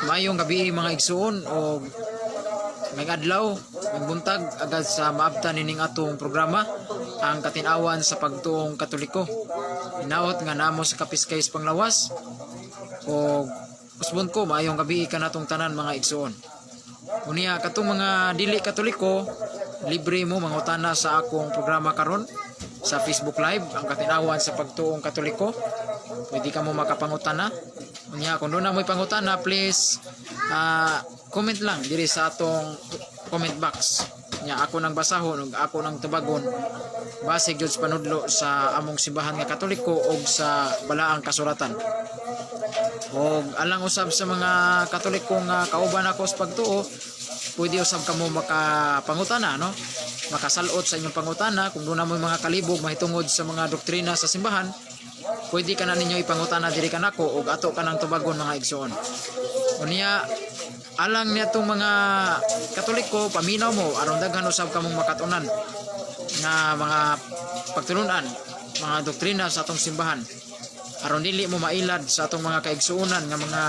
Mayong gabi mga igsuon o may adlaw, may buntag agad sa maabtan nining atong programa ang katinawan sa pagtuong Katoliko. Hinaot nga namo sa Kapiskays Panglawas o usbon ko mayong gabi ka natong tanan mga igsuon. Unya katong mga dili Katoliko, libre mo mangutana sa akong programa karon sa Facebook Live ang katinawan sa pagtuong Katoliko. Pwede ka mo makapangutana. Unya kung doon na mo'y pangutana, please comment lang diri sa atong comment box. Nya ako nang basahon ug ako nang tubagon base gyud sa panudlo sa among simbahan nga Katoliko ug sa balaang kasuratan. Og alang usab sa mga Katoliko nga kauban ako sa pagtuo, pwede usab kamo makapangutana, no? Makasalot sa inyong pangutana kung doon na mo mga kalibog mahitungod sa mga doktrina sa simbahan. Pwede ka na ninyo ipangutana diri kanako ug ato kanang tubagon mga igsoon. Unya alang niya itong mga Katoliko, paminaw mo aron daghan usab kamong makatunan nga mga pagtulunan, mga doktrina sa atong simbahan. Aron dili mo mailad sa atong mga kaigsuonan nga mga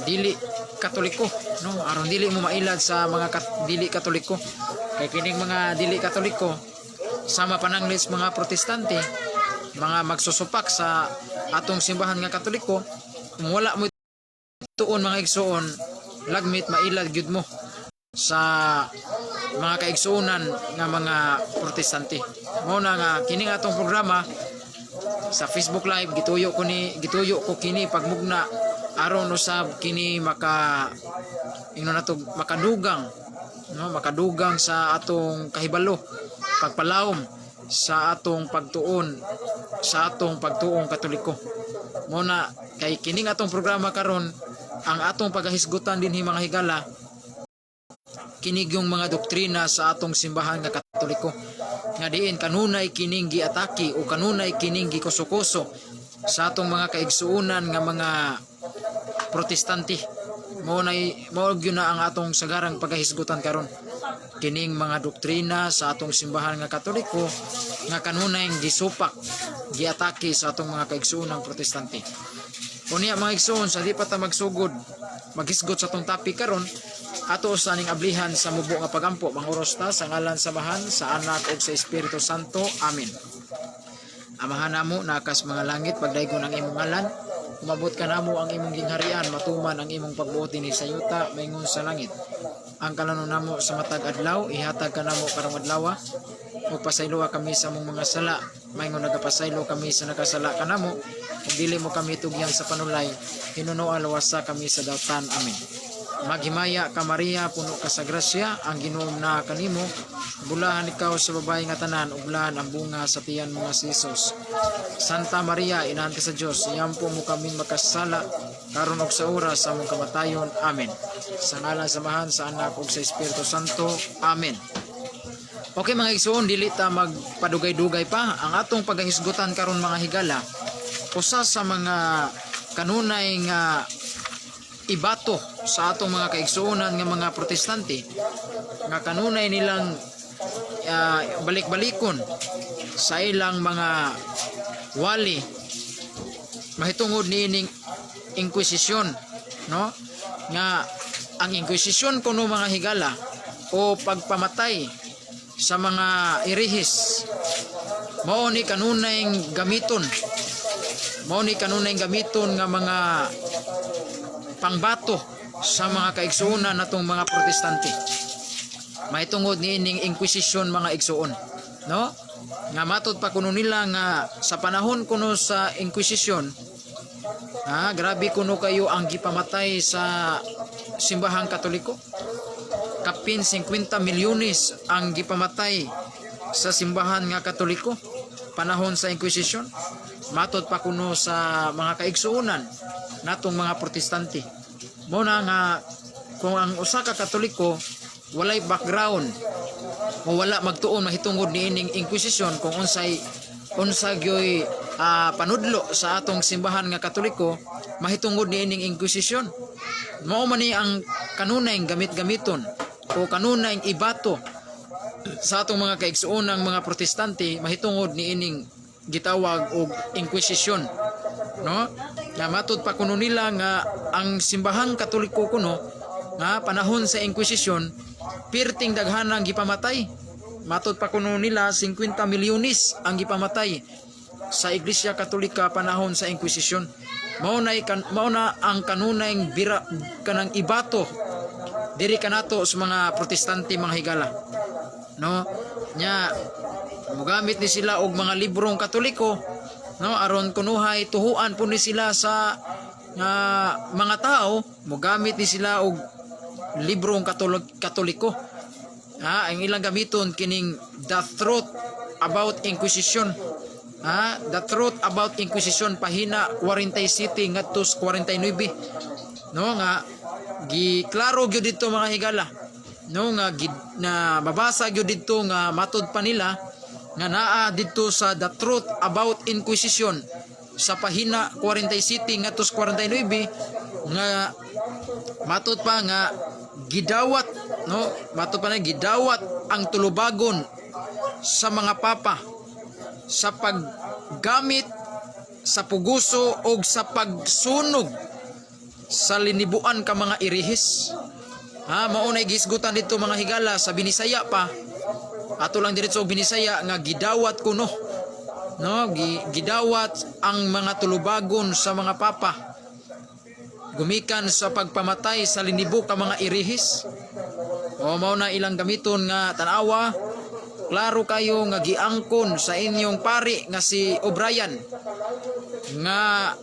dili Katoliko, no? Aron dili mo mailad sa mga dili Katoliko. Kay kining mga dili Katoliko sama pananglit mga Protestante, mga magsusupak sa atong simbahan nga Katoliko, kung wala mo tuon mga igsoon, lagmit mailad gyud mo sa mga kaigsuonan nga mga Protestante. Mao na nga kining atong programa sa Facebook Live gituyo ko kini pagmugna aron usab kini makadugang, no, makadugang sa atong kahibalo, pagpalawom sa atong pagtuon sa atong pagtuong Katoliko. Muna kay kining atong programa karon ang atong pagahisgutan dinhi mga higala kinig yung mga doktrina sa atong simbahan nga Katoliko nga diin kanunay kining giatake o kanunay kining gikusukuso sa atong mga kaigsuonan nga mga Protestante. Mao gyud na ang atong sagarang pagahisgutan karon kining mga doktrina sa atong simbahan nga Katoliko nga kanunay gisupak giatake sa atong mga kaigsuonang Protestante. Unya mga igsoon, sa di pa ta magsugod maghisgot sa atong topic karon, ato sa ning ablihan sa mubo nga pagampo manguros ta sa ngalan sa Amahan, sa Anak ug sa Espiritu Santo. Amen. Amahan namo nakas mga langit, pagdaygon ang imong ngalan, umabot ka namo ang imong gingharian, matuman ang imong pagbuot dinhi sa yuta maingon sa langit. Ang kalanon namo sa matag adlaw, ihatag ka namo karong adlaw, ug pasayloa kami sa among mga sala, maingon nagapasaylo kami sa nakasala kanamo, ug dili mo kami tugyan sa panulay, hinunoa lawasa kami sa dautan. Amen. Maghimaya ka Maria, puno ka sa grasya, ang Ginoong na kanimo, bulahan ikaw sa babae nga tanan, ug bulahan ang bunga sa tiyan mo nga si Jesus. Santa Maria, inahan ka sa Dios, iyampo mo kaming makasala karon ug sa oras sa among kamatayon. Amen. Sa ngalan sa Amahan, sa Anak ug sa Espiritu Santo. Amen. Okay mga igsoon, dili ta magpadugay-dugay pa. Ang atong pagahisgutan karon mga higala, usa sa mga kanunay nga ibato sa atong mga kaigsuonan nga mga Protestante nga kanunay nilang balik-balikon sa ilang mga wali mahitungod niining Inquisition, no? Nga ang Inquisition kuno mga higala o pagpamatay sa mga irihis mao ni kanunay gamiton nga mga pangbato sa mga kaigsuonan natong mga Protestante. Mahitungod niining Inquisition mga igsuon, no? Nga matod pa kuno nila nga sa panahon kuno sa Inquisition, grabe kuno kayo ang gipamatay sa simbahang Katoliko. Kapin 50 milyones ang gipamatay sa simbahan nga Katoliko panahon sa Inquisition. Matod pa kuno sa mga kaigsuonan natong mga Protestante. Muna nga kung ang usa ka Katoliko walay background o wala magtuon mahitungod niining Inquisition, kung unsa gyoy panudlo sa atong simbahan nga Katoliko mahitungod niining Inquisition, mao man ni ang kanunay gamit-gamiton o kanunay ibato sa atong mga kaigsuonang mga Protestante mahitungod niining gitawag og Inquisition, no? nga matud pa kuno nila nga ang simbahang Katoliko kuno nga panahon sa Inquisition pirting daghanang gipamatay. Matud pa kuno nila 50 milyones ang gipamatay sa Iglesia Katolika panahon sa Inquisition. Mao na ang kanunay bira kanang ibato diri kanato sa mga protestante mga higala, no, nya mugamit ni sila og mga librong Katoliko, no, aron kunuhay tuhuan po ni sila sa mga tao, mugamit ni sila og librong Katoliko. Ang ilang gamiton kining The Truth About Inquisition. The Truth About Inquisition pahina 47 ngadto 49. No nga giklaro gyud dito mga higala. No nga na mabasa gyud dito nga matud pa nila nga naa dito sa The Truth About Inquisition sa pahina 47 ngadto 49 nga matud pa nga gidawat, no, matud pa na gidawat ang tulubagon sa mga papa sa paggamit sa puguso o sa pagsunog sa linibuan ka mga irihis. Maunay gisgutan dito mga higala sa Binisaya pa. Ato lang diretso og Binisaya nga gidawat kuno, no, gidawat ang mga tulubagon sa mga papa gumikan sa pagpamatay sa linibo ka mga irihis. Mao na ilang gamiton nga tanawa. Klaro kayo nga giangkon sa inyong pari nga si O'Brien nga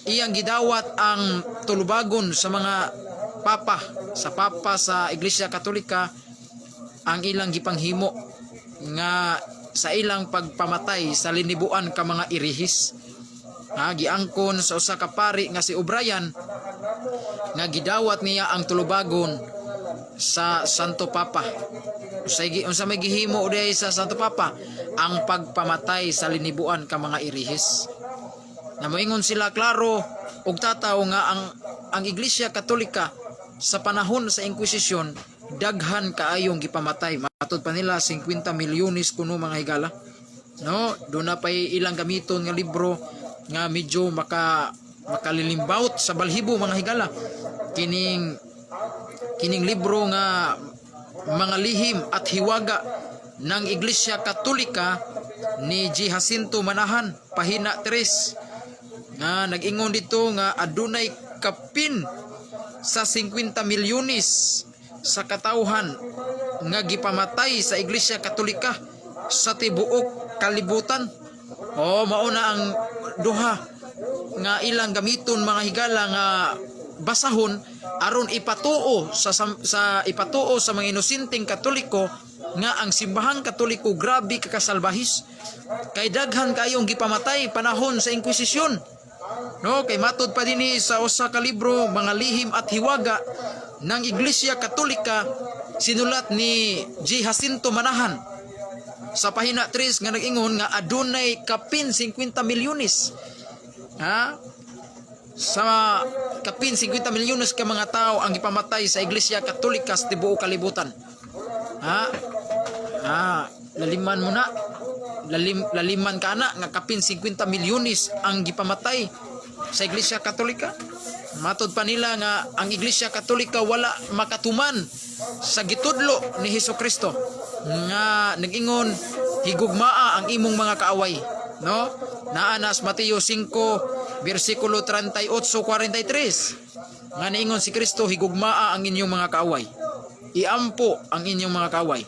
iyang gidawat ang tulubagon sa mga papa sa Iglesia Katolika ang ilang gipanghimo nga sa ilang pagpamatay sa linibuan ka mga irihis. Giangkon sa usa ka pari nga si O'Brien nga gidawat niya ang tulubagon sa Santo Papa. Unsa may gihimo uday sa Santo Papa? Ang pagpamatay sa linibuan ka mga irihis. Na moingon sila klaro og tataw nga ang Iglesia Katolika sa panahon sa Inquisition daghan kaayong gipamatay. Matud pa nila 50 milyones kuno mga higala. No, do na pay ilang gamiton nga libro nga medyo makalilimbaut sa balhibo mga higala. Kining libro nga mga lihim at hiwaga ng Iglesia Katolika ni G. Jacinto Manahan pahina 3 nga nag-ingon dito nga adunay kapin sa 50 milyones sa katawhan nga gipamatay sa Iglesia Katolika sa tibuok kalibutan. Mao na ang duha nga ilang gamiton mga higala nga basahon aron ipatuo sa mga inosenteng Katoliko nga ang simbahang Katoliko grabe kakasalbahis kay daghan kayong gipamatay panahon sa Inquisition. No, kay matud pa dinhi sa usa ka libro mga lihim at hiwaga ng Iglesia Katolika sinulat ni G. Jacinto Manahan sa pahina 3 nga nag-ingon nga adunay kapin 50 milyones. Sa kapin 50 milyones ka mga tao ang gipamatay sa Iglesia Katolika sa tibuok kalibutan. Laliman mo na. Laliman ka na nga kapin 50 milyones ang gipamatay sa Iglesia Katolika. Matud pa nila nga ang Iglesia Katolika wala makatuman sa gitudlo ni Hesukristo nga nag-ingon higugmaa ang imong mga kaaway, no? Naa na sa Mateo 5 versikulo 38-43 nga niingon si Kristo higugmaa ang inyong mga kaaway, iampo ang inyong mga kaaway.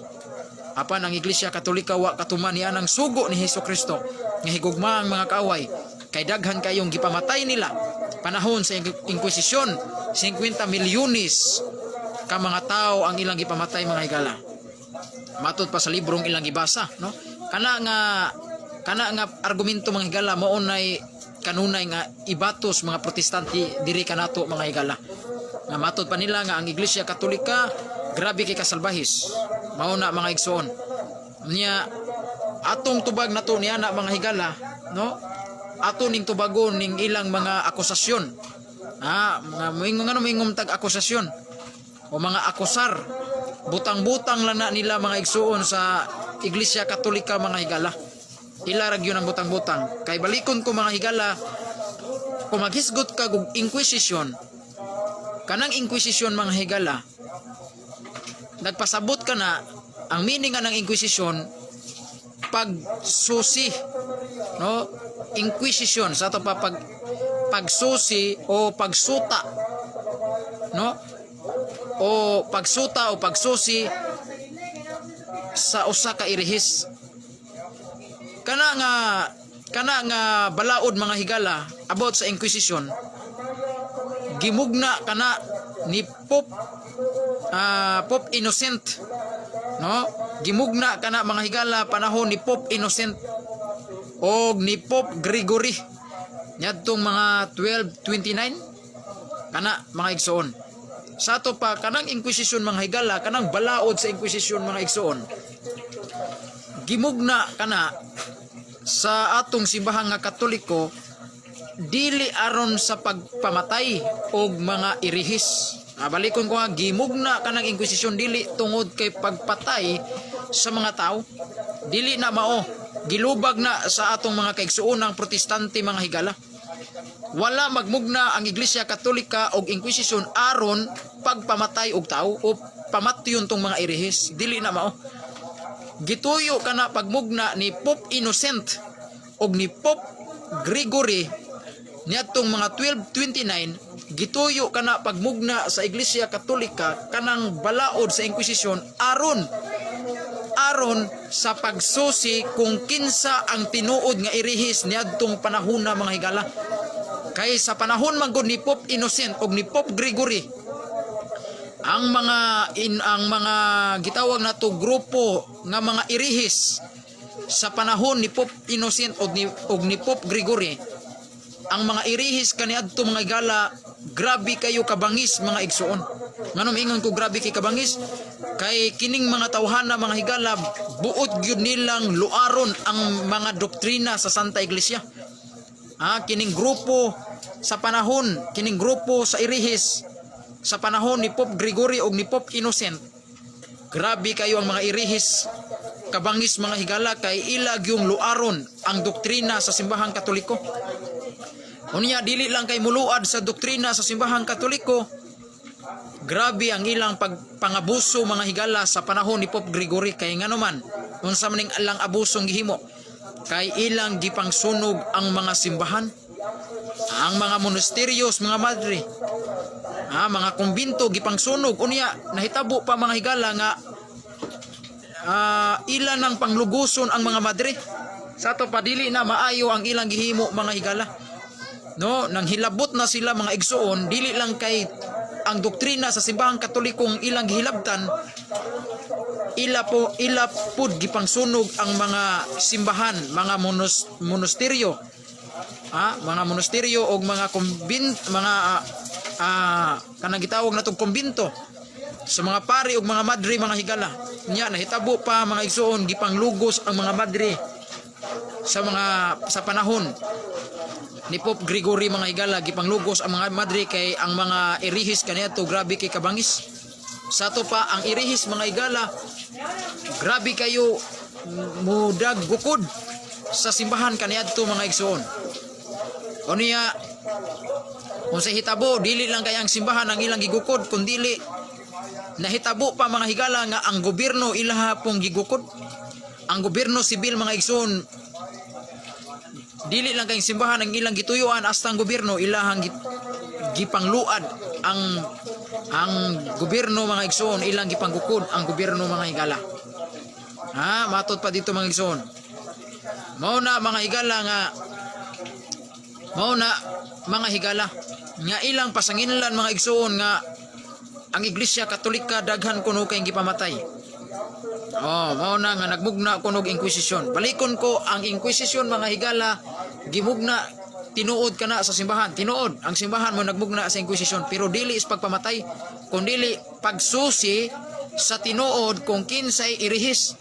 Apan ang Iglesia Katolika wa katuman niya ng sugo ni Hesukristo nga higugmaa ang mga kaaway kay daghan kayong gipamatay nila panahon sa Inquisition. 50 milyones ka mga tao ang ilang gipamatay mga higala. Matud pa sa librong ilang gibasa, no? Kana nga argumento mga higala mao nay kanunay nga ibatos mga protestante diri kanato mga higala. Nga matud pa nila nga ang Iglesia Katolika grabe kay kasalbahis. Mao na mga igsoon. Nya atong tubag nato niya na mga higala, no? Ato ning tubagon ning ilang mga akusasyon. Mga moingon tag akusasyon o mga akusar. Butang-butang lang na nila mga igsuon sa Iglesia Katolika mga higala. Ila ra gyud ang butang-butang. Kay balikon ko mga higala kung maghisgot ka og inquisition, kanang inquisition mga higala, nagpasabot ka na ang meaning nga ng inquisition, pagsusi, no? Inquisition sa ato pa pagsusi o pagsuta, no? O pagsuta o pagsusi sa usa ka irihis. Kana nga balaod mga higala about sa inquisition, gimugna kana ni Pope Innocent, no? Gimugna kana mga higala panahon ni Pope Innocent o ni Pope Gregory nyadtong mga 1229 kana mga igsoon. Sa ato pa kanang inquisition mga higala, kanang balaod sa inquisition mga igsoon, gimugna kana sa atong simbahan nga Katoliko dili aron sa pagpamatay og mga irihis. Balikon ko nga, gimugna kanang inquisition dili tungod kay pagpatay sa mga tao, dili na mao, gilubag na sa atong mga kaigsuonang protestante mga higala. Wala magmugna ang Iglesia Katolika og inquisition aron pagpamatay og tao o pamatyon tong mga irihis, dili na mao. Gituyo kana pagmugna ni Pope Innocent og ni Pope Gregory niadtong mga 1229, gituyo kana pagmugna sa Iglesia Katolika kanang balaod sa inquisition aron sa pagsusi kung kinsa ang tinuod nga irihis niadtong panahon na mga higala. Kay sa panahon man gud ni Pope Innocent og ni Pope Gregory, ang mga gitawag nato grupo nga mga irihis sa panahon ni Pope Innocent og ni Pope Gregory, ang mga irihis kaniadto mga higala, grabe kayo kabangis mga igsuon. Nganong ingon ko grabe kay kabangis? Kay kining mga tawhana mga higala, buot gyud nilang luaron ang mga doktrina sa Santa Iglesia. Kining grupo sa panahon, kining grupo sa irihis sa panahon ni Pope Gregory o ni Pope Innocent, grabe kayo ang mga irihis kabangis mga higala, kay ilag yung luaron ang doktrina sa simbahang Katoliko. Unya dili lang kay muluad sa doktrina sa simbahang Katoliko, grabe ang ilang pagpangabuso mga higala sa panahon ni Pope Gregory. Kay ngano man unsa maning alang abusong gihimo, kay ilang gipangsunog ang mga simbahan, ang mga monasteryos mga madre, mga kumbinto gipangsunog. Unya nahitabo pa mga higala nga ilan ang pangluguson ang mga madre. Sa ato pa dili na maayo ang ilang gihimo mga higala, no? Nang hilabot na sila mga igsoon, dili lang kay ang doktrina sa simbahang Katolikong ilang gihilabtan, ila pud gipangsunog ang mga simbahan, mga monasteryo, mga monasteryo og mga kanang gitawag natong kumbinto sa mga pari ug mga madre mga higala. Nya nahitabo pa mga igsoon, gipanglugos ang mga madre sa panahon ni Pope Gregory mga higala, gipanglugos ang mga madre kay ang mga irihis kaniadto grabe kay kabangis. Sa to pa ang irihis mga higala, grabe kayo mudag bukod sa simbahan kaniadto mga igsoon. Unya kung sa hitabo dili lang kay ang simbahan ang ilang gigukod, kundili nahitabo pa mga higala nga ang gobyerno ilaha pong gigukod. Ang gobyerno sibil mga igsoon, dili lang kay simbahan ang ilang gituyuan, hasta ang gobyerno ilahang gipangluad ang gobyerno mga igsoon, ilang gipanggukod ang gobyerno mga higala. Matot pa dito mga igsoon. Mao na mga higala nga ilang pasanginlan mga igsoon nga ang Iglesia Katolika daghan kuno kay gipamatay. Mao na nga nagmugna kunog inquisition. Balikon ko ang inquisition mga higala, gimugna tinuod kana sa simbahan. Tinuod ang simbahan mo nagmugna sa inquisition, pero dili is pagpamatay, kundi pagsusi sa tinuod kung kinsay irihis.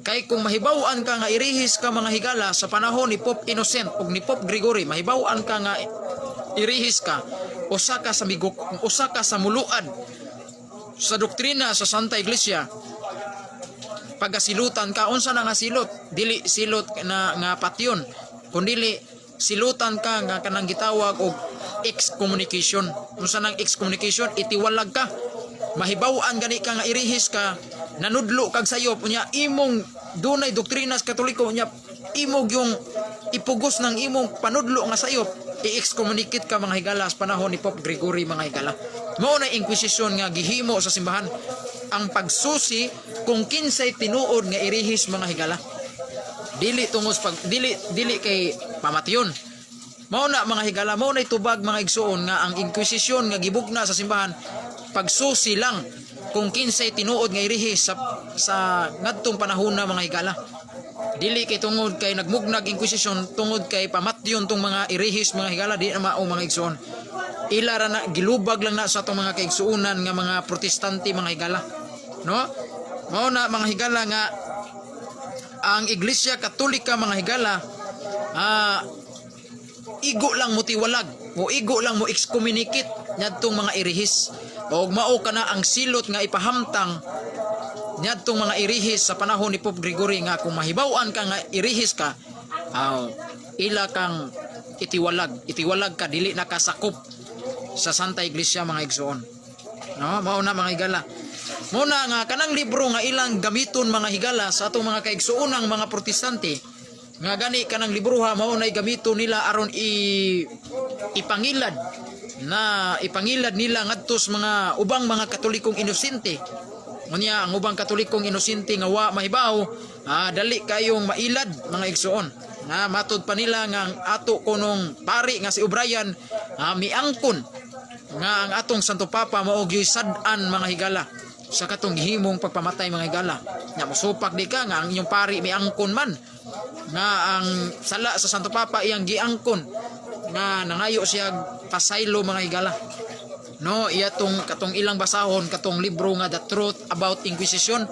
Kay kung mahibaw-an ka nga irihis ka mga higala sa panahon ni Pope Innocent ug ni Pope Gregory, mahibaw-an ka nga irihis ka, usa ka sa muluad sa doktrina sa Santa Iglesia, pagasilutan ka, unsa na nga silot, dili silot na nga patyon, kundi silutan ka nga kanang gitawag og excommunication. Unsa nang excommunication? Itiwalag ka. Mahibaw-an gani ka nga irihis ka, nanudlo kag sayop unya imong dunay doktrinas Katoliko unya imong yung ipugos ng imong panudlo nga sayop, i-excommunicate ka mga higala sa panahon ni Pope Gregory mga higala. Mao na inquisition nga gihimo sa simbahan, ang pagsusi kung kinsay tinuod nga irihis mga higala. Dili tungos pag dili kay pamatyon. Mao na mga higala, mao na itubag mga igsoon nga ang inquisition nga gibugna sa simbahan pagsusi lang kung kinsay tinuod nga irihis sa ngadtong panahon na mga higala. Dili kay tungod kay nagmugnag inquisition, tungod kay pamatyon tong mga irihis mga higala, di na mao mga igsoon. Ila ra na gilubag lang na sa atong mga kaigsuonan nga mga protestante mga higala. No? Mao na mga higala nga ang Iglesia Katolika mga higala igo lang mo tiwalag o igo lang mo excommunicate nyadtong mga irihis. O mao kana ang silot nga ipahamtang nyadtong mga irihis sa panahon ni Pope Gregory nga kung mahibaw-an ka nga irihis ka, ila kang itiwalag ka, dili nakasakop sa Santa Iglesia mga igsoon. No, mao na mga higala. Mao na nga kanang libro nga ilang gamiton mga higala sa atong mga kaigsuonang mga protestante, nga gani kanang libro ha, mao na gamiton nila aron ipangilad nila ngadtos mga ubang mga Katolikong inosente. Unya ang ubang Katolikong inosente nga wa mahibaw, dali kayong mailad mga igsoon. Nga matud pa nila nga ang ato kunong pari nga si O'Brien miangkon nga ang atong Santo Papa mao gyud sad-an mga higala sa katong gihimong pagpamatay mga higala. Nya mosupak di ka nga ang inyong pari miangkon man nga ang sala sa Santo Papa iyang giangkon nga nangayo siya pasaylo mga higala. No, iya katong ilang basahon katong libro nga The Truth About Inquisition.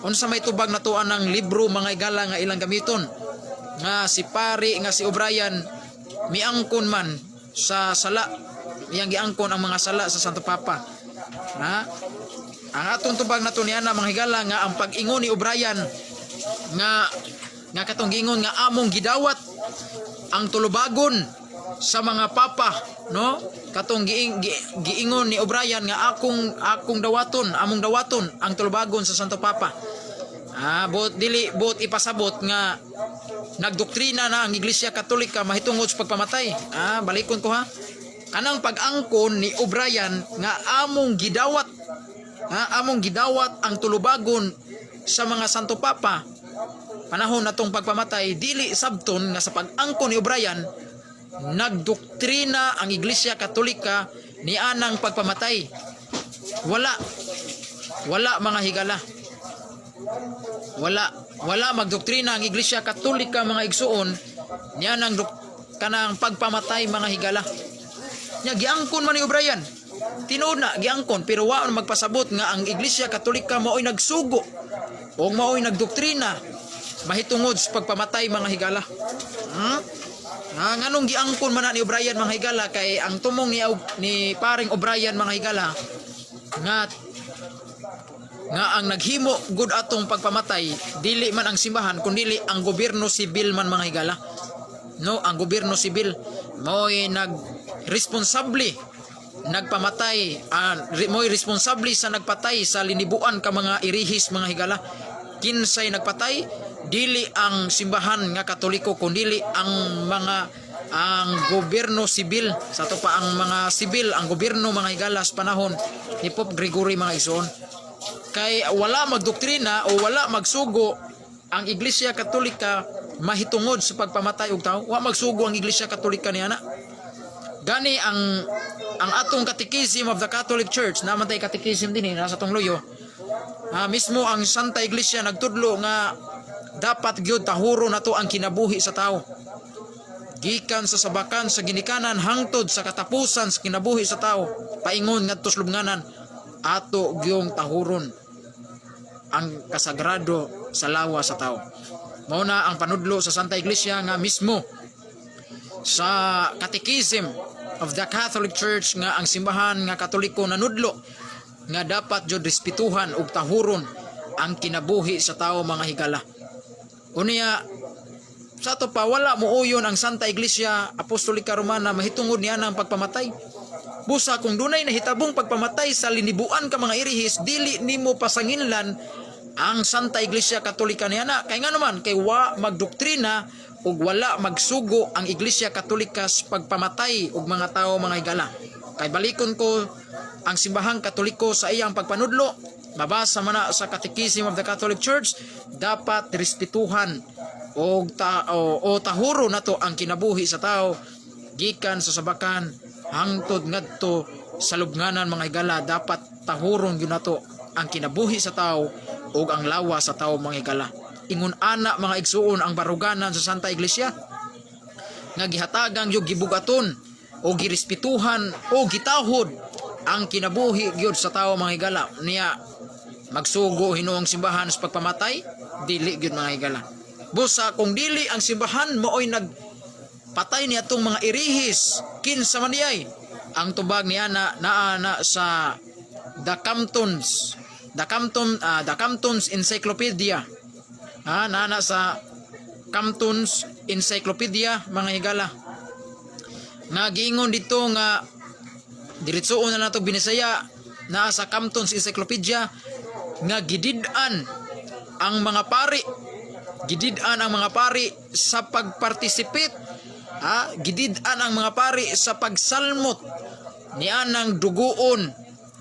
Unsa may tubag na tuan ng libro mga higala nga ilang gamiton nga si pari nga si O'Brien miangkon man sa sala, iyang giangkon ang mga sala sa Santo Papa. Ang atong tubag na to niya na mga higala nga ang pag-ingon ni O'Brien nga katong gingon nga among gidawat ang tulubagon sa mga papa, no? Katong giingon ni O'Brien nga among dawaton ang tulubagon sa Santo Papa. Buot ipasabot nga nagdoktrina na ang Iglesia Katolika mahitungod sa pagpamatay. Balikon ko ha. Kanang pag-angkon ni O'Brien nga among gidawat ang tulubagon sa mga Santo Papa panahon natong pagpamatay, dili sabton nga sa pag-angkon ni O'Brien nagdoktrina ang Iglesia Katolika ni anang pagpamatay. Wala mga higala. Wala magdoktrina ang Iglesia Katolika mga igsuon niya nang kanang pagpamatay mga higala. Nya giangkon man ni O'Brien. Tinuod na giangkon pero wa magpasabot nga ang Iglesia Katolika mao'y nagsugo o mao'y nagdoktrina mahitungod sa pagpamatay mga higala. Nganong giangkon man na ni O'Brien mga higala kay ang tumong ni paring O'Brien mga higala nga ang naghimo gud atong pagpamatay dili man ang simbahan kundi ang gobyerno sibil man mga higala. No, ang gobyerno sibil mo'y responsable nagpamatay, mo'y responsable sa nagpatay sa linibuan ka mga irihis mga higala. Kinsay nagpatay, dili ang simbahan nga Katoliko kundi ang gobyerno sibil. Sa to pa ang mga sibil, ang gobyerno mga higala sa panahon ni Pope Gregory mga igsoon. Kay wala magdoktrina o wala magsugo ang Iglesia Katolika mahitungod sa pagpamatay og tao. Wa magsugo ang Iglesia Katolika niana. Gani ang atong Catechism of the Catholic Church, naman tay Catechism din nasa tong luyo. Mismo ang Santa Iglesia nagtudlo nga dapat gyud tahuro nato ang kinabuhi sa tao. Gikan sa sabakan sa ginikanan hangtod sa katapusan sa kinabuhi sa tao, paingon ngadto sa lubnganan, ato gyung tahuron ang kasagrado sa lawa sa tao. Mao na ang panudlo sa Santa Iglesia nga mismo sa Catechism of the Catholic Church nga ang simbahan nga Katoliko nanudlo nga dapat jud respetuhan ug tahuron ang kinabuhi sa tao mga higala. Unya Sa ato pa wala mo uyon ang Santa Iglesia Apostolika Romana mahitungod niya ng pagpamatay. Busa kung dunay nahitabong pagpamatay sa linibuan ka mga irihis, dili nimo pasanginlan ang Santa Iglesia Katolika niya na. Kay nga naman kay wa magdoktrina ug wala magsugo ang Iglesia Katolika sa pagpamatay og mga tao mga higala. Kay balikon ko ang simbahang Katoliko sa iyang pagpanudlo, mabasa man na sa Catechism of the Catholic Church, dapat respetuhan o tahuro nato ang kinabuhi sa tao gikan sa sabakan hangtod ngadto sa lubnganan mga higala. Dapat tahuron gyud nato ang kinabuhi sa tao ug ang lawa sa tao mga higala. Ingon ana mga igsuon ang baruganan sa Santa Iglesia nga gihatagang yung gibugaton o girespetuhan o gitahod ang kinabuhi gyud sa tao mga higala. Niya magsugo hinuong simbahan sa pagpamatay, dili gyud mga higala. Busa kung dili ang simbahan mooy nagpatay niya tong mga irihis, kinsa man niyay ang tubag niya na sa The Compton's Encyclopedia. Nana sa Compton's Encyclopedia mga higala. Nga giingon dito nga diretsoon na nato binisaya na sa Compton's Encyclopedia nga gidid-an ang mga pari sa pagparticipate, gidid-an ang mga pari sa pagsalmot nianang duguon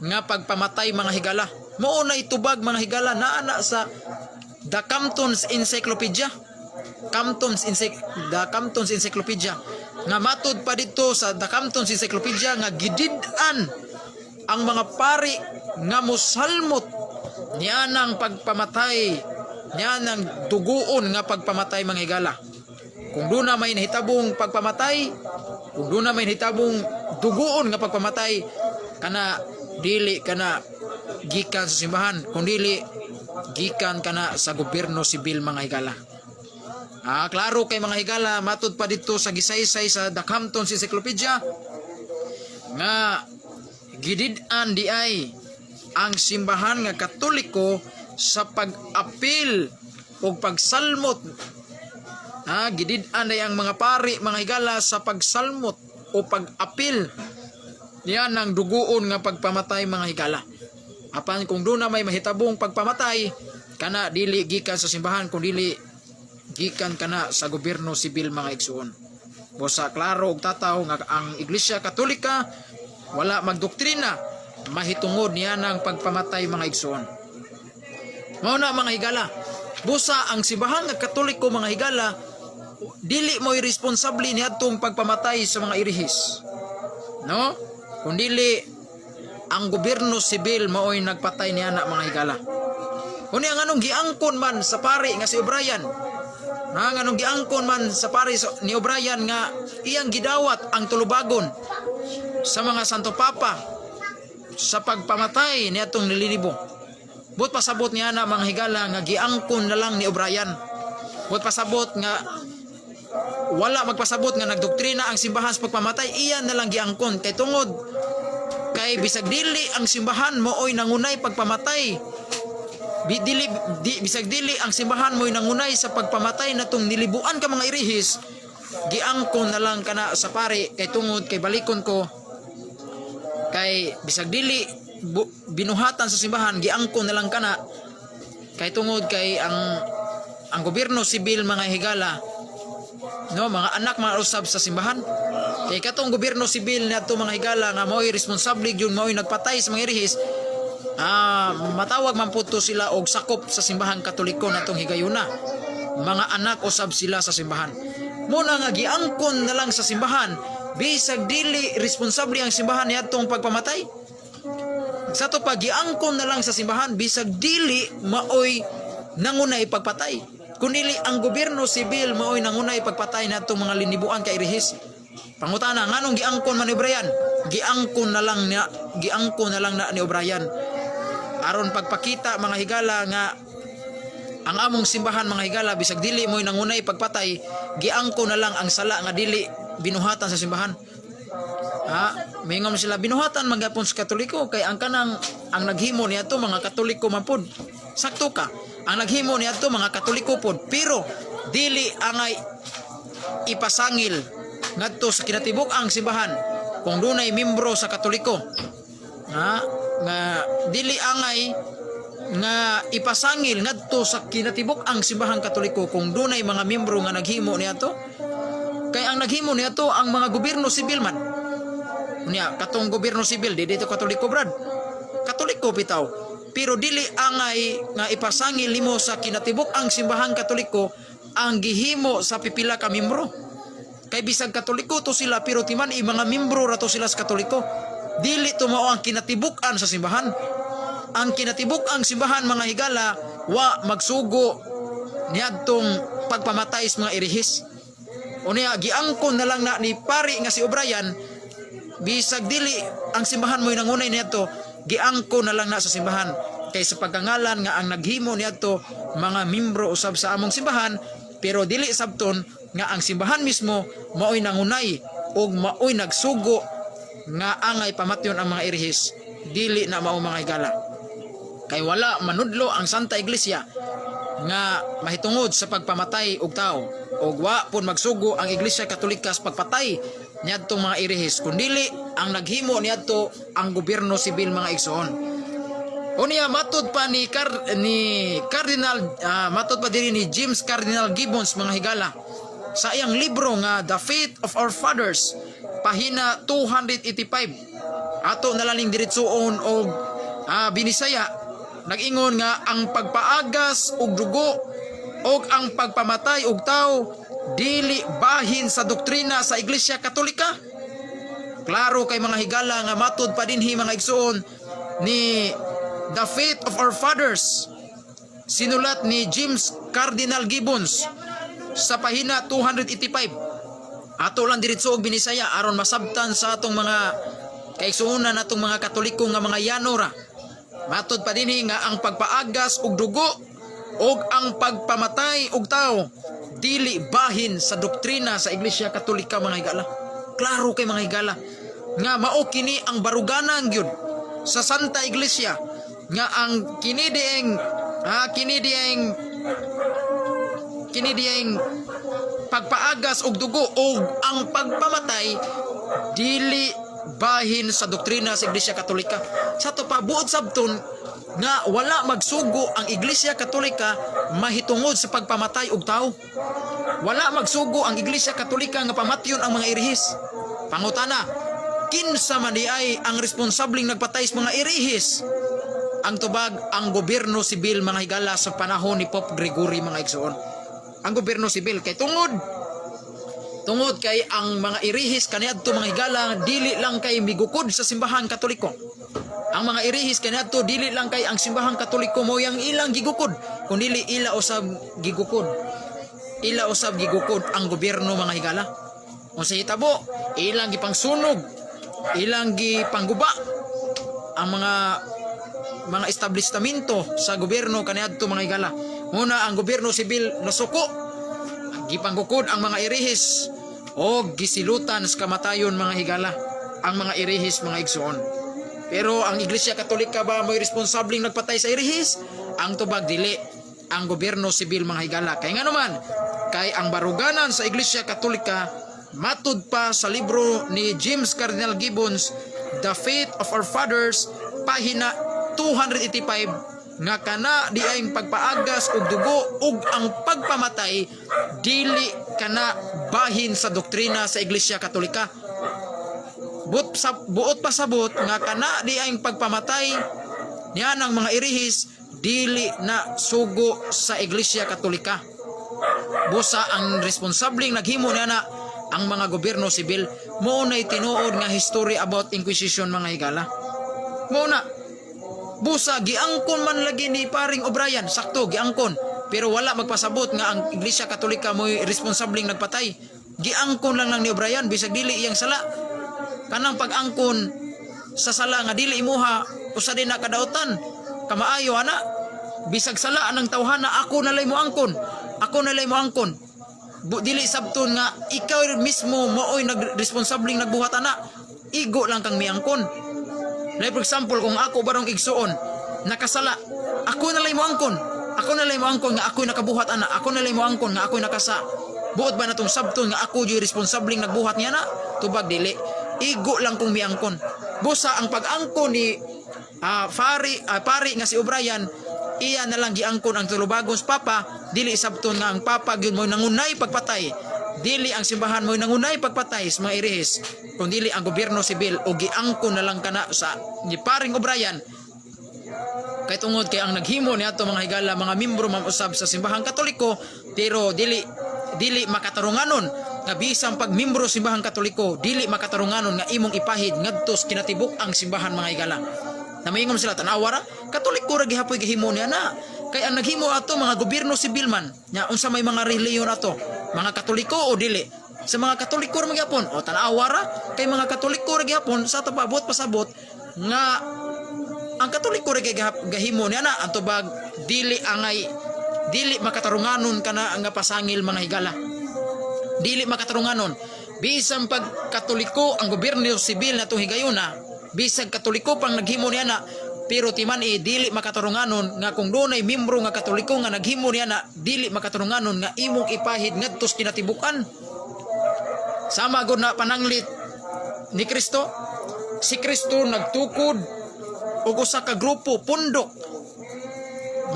nga pagpamatay mga higala. Mao na itubag mga higala naa sa The Compton's Encyclopedia. The Compton's Encyclopedia. Nga matod pa dito sa The Compton's Encyclopedia nga gidid-an ang mga pari nga mosalmot nianang pagpamatay, nianang duguon nga pagpamatay mga higala. Kung doon na may nahitabong pagpamatay, kung doon na may nahitabong duguon nga pagpamatay, kana dili kana gikan sa simbahan, kung dili gikan kana sa gobyerno sibil mga higala. Klaro kay mga higala, matod pa dito sa gisaysay sa The Compton's Encyclopedia nga gidid-an di ay ang simbahan nga Katoliko sa pag-apil o pagsalmot. Gidid-an ay ang mga pari mga higala sa pagsalmot o pag-apil niyan ang duguon nga pagpamatay mga higala. Apan kung doon na may mahitabong pagpamatay, kana dili gikan sa simbahan, kung dili gikan kana sa gobyerno sibil mga igsuon. Busa klaro og tataw nga ang Iglesia Katolika wala magdoktrina mahitungod niya ng pagpamatay mga igsuon. Mao na mga higala, busa ang simbahan nga Katoliko mga higala dili mo irresponsable niadtong pagpamatay sa mga irihis. No? Kung dili ang gobyerno sibil maoy nagpatay niya na mga higala. Kuni ang anong giangkon man sa pari nga si O'Brien. Ang anong giangkon man sa pari ni O'Brien nga iyang gidawat ang tulubagon sa mga Santo Papa sa pagpamatay niadtong nililibo. But pasabot niya na mga higala nga giangkon na lang ni O'Brien. But pasabot nga wala magpasabot nga nagdoktrina ang simbahan sa pagpamatay, iyan na lang giangkon kay tungod kay bisag dili ang simbahan mooy nangunay pagpamatay. Bisag dili ang simbahan mooy nangunay sa pagpamatay natong nilibuan ka mga irihis, giangkon na lang kana sa pari kay tungod kay balikon ko kay bisag dili binuhatan sa simbahan, giangkon na lang kana kay tungod kay ang gobyerno sibil mga higala, no, mga anak mga usab sa simbahan. Kay katong gobyerno sibil na ito mga higala nga mao'y responsable yun, mao'y nagpatay sa mga irihis, matawag man po sila og sakop sa simbahan Katoliko na itong higayuna. Mga anak usab sila sa simbahan. Muna nga giangkon na lang sa simbahan, bisag dili responsable ang simbahan niya itong pagpamatay. Sa ito pa, giangkon na lang sa simbahan, bisag dili mao'y nangunay pagpatay. Kunili ang gobyerno sibil mao'y nangunay pagpatay na itong mga linibuan ka irihis. Pangutana, nganong giangkon man ni O'Brien? Giangkon na lang na ni O'Brien. Aron pagpakita mga higala nga ang among simbahan mga higala bisag dili mo'y nangunay pagpatay, giangkon na lang ang sala nga dili binuhatan sa simbahan. Mingom sila binuhatan magyapon sa Katoliko kay ang naghimo niadto mga Katoliko man pod. Sakto ka. Ang naghimo niadto mga Katoliko pod, pero dili angay ipasangil ngadto sa kinatibuk-ang simbahan kung dunay membro sa Katoliko. Nga dili angay nga ipasangil ngadto sa kinatibuk-ang simbahan Katoliko kung dunay mga membro nga naghimo niadto. Kay ang naghimo niadto ang mga gobyerno sibil man. Unya katong gobyerno sibil dito Katoliko brad. Katoliko bitaw. Pero dili angay nga ipasangil nimo sa kinatibuk-ang simbahan Katoliko ang gihimo sa pipila ka membro. Kay bisag Katoliko to sila pero timan mga membro ra to sila sa Katoliko. Dili to mao ang kinatibuk-an sa simbahan. Ang kinatibuk-ang simbahan mga higala wa magsugo niadtong pagpamatay sa mga irihis. Unya giangkon na lang na ni pari nga si O'Brien bisag dili ang simbahan mo nangunay niadto, giangkon na lang na sa simbahan kay sa pagkangalan nga ang naghimo niadto mga membro usab sa among simbahan, pero dili sabton nga ang simbahan mismo maoy nangunay o maoy nagsugo nga angay pamatyon ang mga irihis. Dili na mao mga higala. Kay wala manudlo ang Santa Iglesia nga mahitungod sa pagpamatay og tao, og wa pun magsugo ang Iglesia Katolika sa pagpatay niadtong mga irihis, kundili ang naghimo niadto ang gobyerno sibil mga igsoon. Unya matud pa ni matud pa diri ni James Cardinal Gibbons mga higala sa iyang libro nga The Faith of Our Fathers pahina 285 ato nalaling diretsoon og binisaya. Nag-ingon nga ang pagpaagas og dugo og ang pagpamatay og tao dili bahin sa doktrina sa Iglesia Katolika. Klaro kay mga higala nga matud pa dinhi mga igsoon ni The Faith of Our Fathers, sinulat ni James Cardinal Gibbons sa pahina 285. Ato lang diretso og binisaya aron masabtan sa atong mga kaigsuonan natong mga Katoliko nga mga yanora. Matud pa dinhi nga ang pagpaagas og dugo og ang pagpamatay og tao dili bahin sa doktrina sa Iglesia Katolika mga higala. Klaro kay mga higala nga mao kini ang baruganan gyud sa Santa Iglesia nga ang kini dieng pagpaagas og dugo og ang pagpamatay dili bahin sa doktrina sa Iglesia Katolika. Sa to pa buot sabton nga wala magsugo ang Iglesia Katolika mahitungod sa pagpamatay og tao. Wala magsugo ang Iglesia Katolika nga pamatyon ang mga irihis. Pangutana, kinsa man di ay ang responsabling nagpatay sa mga irihis? Ang tubag ang gobyerno sibil mga higala sa panahon ni Pope Gregory mga igsoon. Ang gobyerno sibil kay tungod kay ang mga irihis kaniadto mga higala dili lang kay migukod sa simbahan Katoliko. Ang mga irihis kaniadto dili lang kay ang simbahan Katoliko mo yang ilang gigukod, kundi ila usab gigukod. Ila usab gigukod ang gobyerno mga higala. Unsa hitabo? Ilang gipangsunog, ilang gipangguba ang mga establishmento sa gobyerno kaniadto mga higala. Muna ang gobyerno sibil nasuko, gipanggukod ang mga irihis o gisilutan sa kamatayon mga higala ang mga irihis mga igsoon. Pero ang Iglesia Katolika ba may responsabling nagpatay sa irihis? Ang tubag dili, ang gobyerno sibil mga higala. Kaya nga naman, kay ang baruganan sa Iglesia Katolika matud pa sa libro ni James Cardinal Gibbons The Faith of Our Fathers pahina 285 nga kana di ay pagpaagas og dugo ug ang pagpamatay dili kana bahin sa doktrina sa Iglesia Katolika. Buot pasabot nga kana di ay pagpamatay niya ng mga irihis dili na sugo sa Iglesia Katolika. Busa ang responsabling naghimo niya na ang mga gobyerno sibil mo nay tinuod nga history about Inquisition mga higala. Mo na busa giangkon man lagi ni paring O'Brien, sakto giangkon, pero wala magpasabot nga ang Iglesia Katolika mo'y responsabling nagpatay. Giangkon lang ni O'Brien bisag dili iyang sala. Kanang pag-angkon sa sala nga dili imuha usa din na kadautan kamaayo ana bisag sala anang tawhana ako na lay mo angkon. Dili sabton nga ikaw mismo mooy responsabling nagbuhat ana, igo lang kang miangkon. Like for example, kung ako barong igsuon nakasala, ako na lay mo angkon. Ako na lang mo angkon nga ako'y nakabuhat ana. Ako na lang mo angkon nga ako'y nakasa. Buot ba natong sabton nga ako yung responsabling nagbuhat niya na? Tubag dili. Igo lang kung miangkon. Busa ang pag-angkon ni pari nga si O'Brien, iya na lang giangkon ang tulubagos papa, dili sabton nga ang papa gyud mo nangunay pagpatay. Dili ang simbahan mo nangunay pagpatay sa mga irihis. Kung dili ang gobyerno sibil o giangkon na lang kana sa ni paring O'Brien. Kay tungod kay ang naghimo niadto mga higala mga miyembro usab sa simbahang Katoliko, pero dili makatarunganon nga bisang pagmiyembro simbahang Katoliko, dili makatarunganon nga imong ipahid ngadto sa kinatibuk ang simbahan mga higala. Namayingon sila tanawa ra Katoliko ra gihapoy gihimo niya na. Kay ang naghimo ato mga gobyerno sibil man nya unsa may mga reliyon ato, mga Katoliko o dili. Sa mga Katoliko ra magyapon o tanawa ra kay mga Katoliko ra gyapon sa ato paabot pasabot nga ang Katoliko ra gahimo niya na ang tubag dili makatarunganon kana nga pasangil mga higala. Dili makatarunganon bisang pag Katoliko ang gobyerno sibil natong higayuna, bisag Katoliko pang naghimo niya na, pero timan dili makatarunganon nga kung dunay miyembro nga Katoliko nga naghimo niya na, dili makatarunganon nga imong ipahid ngadto sa kinatibukan. Sama gud na pananglit ni Kristo. Si Kristo nagtukod og usa ka grupo pundok.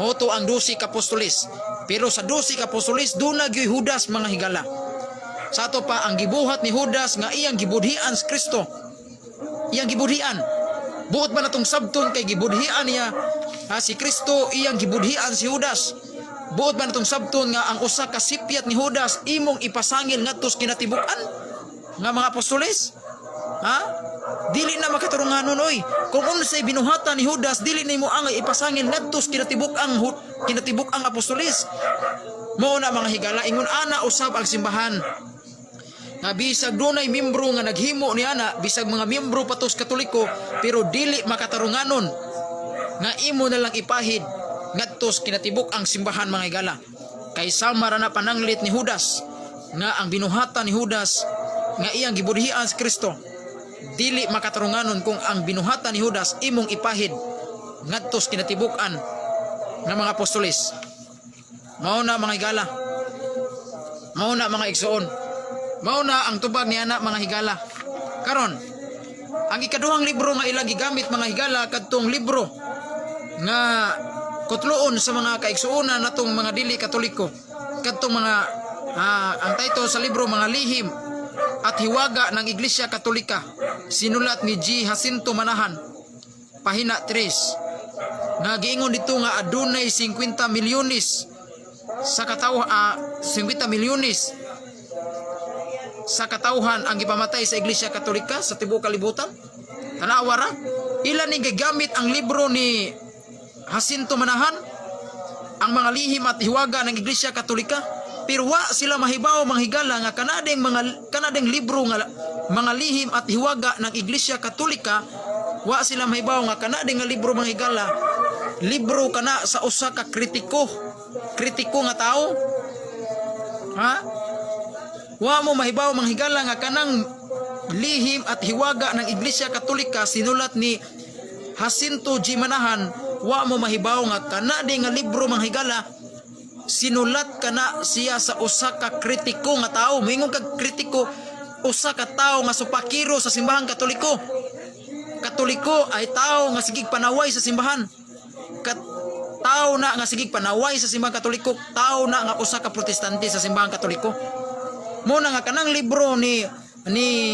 Moto ang 12 ka apostoles. Pero sa 12 ka apostoles duna gyud Judas mga higala. Sa ato pa ang gibuhat ni Judas nga iyang gibudhian si Kristo. Iyang gibudhian. Buot ba natong sabton kay gibudhian niya si Kristo, iyang gibudhian si Judas. Buot ba natong sabton nga ang usa ka sipyat ni Judas imong ipasangil ngadto sa kinatibukan nga mga apostoles? Dili na makatarunganon oy. Kung unsay binuhatan ni Judas, dili nimo angay ipasangil ngadto sa kinatibuk-ang apostoles. Mao na mga higala ingon ana usab ang simbahan. Nga bisag dunay miyembro nga naghimo ni ana, bisag mga miyembro patos Katoliko, pero dili makatarunganon nga imo na lang ipahid ngadto sa kinatibuk-ang simbahan mga higala. Kay sama ra na pananglit ni Judas nga ang binuhatan ni Judas nga iyang gibudhian sa Kristo. Dili makatarunganon kung ang binuhatan ni Judas imong ipahid ngadto sa kinatibukan ng mga apostoles. Mao na mga higala. Mao na mga igsoon. Mao na ang tubag ni ana mga higala. Karon, ang ikaduhang libro nga ilang gigamit mga higala kadtong libro nga kutloon sa mga kaigsuonan natong mga dili Katoliko. Kadtong mga ang title sa libro mga lihim at hiwaga ng Iglesia Katolika, sinulat ni G. Jacinto Manahan, pahina 3. Nagiingon dito nga adunay 50 milyones sa 50 milyones sa katawhan ang gipamatay sa Iglesia Katolika sa tibuok kalibutan. Tanawa ra ilan ni gagamit ang libro ni Jacinto Manahan, ang mga lihim at hiwaga ng Iglesia Katolika. Pero wa sila mahibaw mga higala nga kanadeng libro nga mga lihim at hiwaga ng Iglesia Katolika, wa sila mahibaw nga kanadeng nga libro mga higala, libro kana sa usa ka kritiko nga tao. Wa mo mahibaw mga higala nga kanang lihim at hiwaga ng Iglesia Katolika sinulat ni Jacinto G. Manahan, wa mo mahibaw nga kanadeng nga libro mga higala sinulat kana siya sa usa ka kritiko nga tao. Moingon kag kritiko, usa ka tao nga supakiro sa simbahang Katoliko. Katoliko ay tao nga sigig panaway sa simbahan. Tao na nga sigig panaway sa simbahang Katoliko, tao na nga usa ka protestante sa simbahang Katoliko. Mo na nga kanang libro ni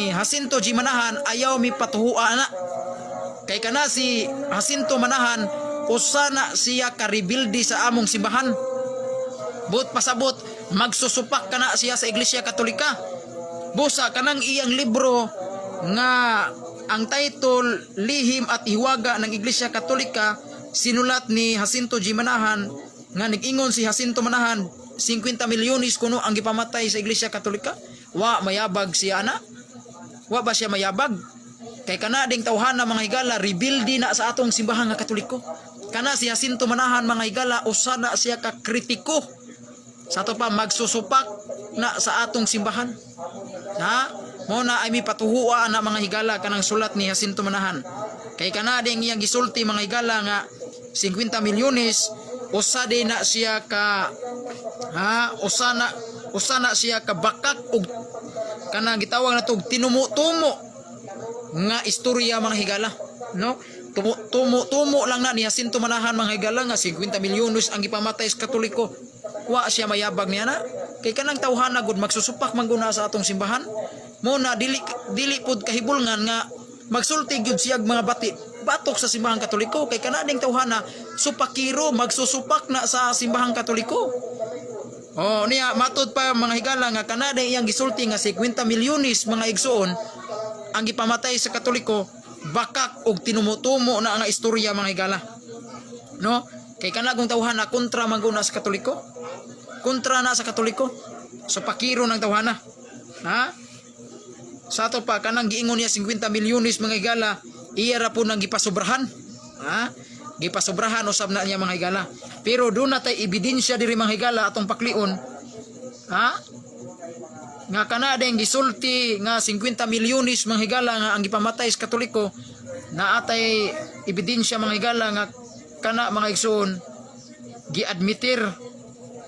Jacinto G. Manahan ayaw mi patuhuan na. Kay kana si Jacinto Manahan usa na siya ka rebildi sa among simbahan. Buot pasabot magsusupak kana siya sa Iglesia Katolika. Busa kanang iyang libro nga ang title Lihim at Hiwaga ng Iglesia Katolika sinulat ni Jacinto G. Manahan nga nag-ingon si Jacinto Manahan 50 milyones kuno ang gipamatay sa Iglesia Katolika. Wa mayabag siya ana? Wa ba siya mayabag? Kay kana ding tawhana mga higala rebuildi na sa atong simbahan nga Katoliko. Kana si Jacinto Manahan mga higala usa na siya ka kritiko sa ato pa magsusupak na sa atong simbahan. Mo na ay mi patuhuan na mga higala kanang sulat ni Jacinto Manahan. Kay kana ding iyang gisulti mga higala nga 50 milyones usa din na siya ka usa na siya ka bakak og kanang gitawag na tog tinumo-tumo nga istorya mga higala, no? Tumo lang na niya Jacinto Manahan mga higala nga 50 milyones ang gipamatay sa Katoliko. Wa siya mayabag niya na kay kanang tawhana gud magsusupak man guna sa atong simbahan. Mo na dili pud kahibulngan nga magsulti gyud siya mga batok sa simbahan Katoliko kay kana ding tawhana supakiro magsusupak na sa simbahan Katoliko. Oh, niya matud pa mga higala nga kana ding iyang gisulti nga 50 milyones mga igsoon ang gipamatay sa Katoliko, bakak og tinumutumo na nga istorya mga higala. No? Kay kana gong tawhana kontra man guna sa Katoliko. Kontra na sa Katoliko. So pakiro ng tawhana. Ha? Sa ato pa kanang giingon niya 50 milyones mga higala, iya ra po nang gipasobrahan. Ha? Gipasobrahan usab na niya mga higala. Pero doon na tay ebidensya diri mga higala atong paklion. Ha? Nga kana ding gisulti nga 50 milyones mga higala nga ang gipamatay sa Katoliko, na atay ebidensya mga higala nga kana mga igsoon giadmitir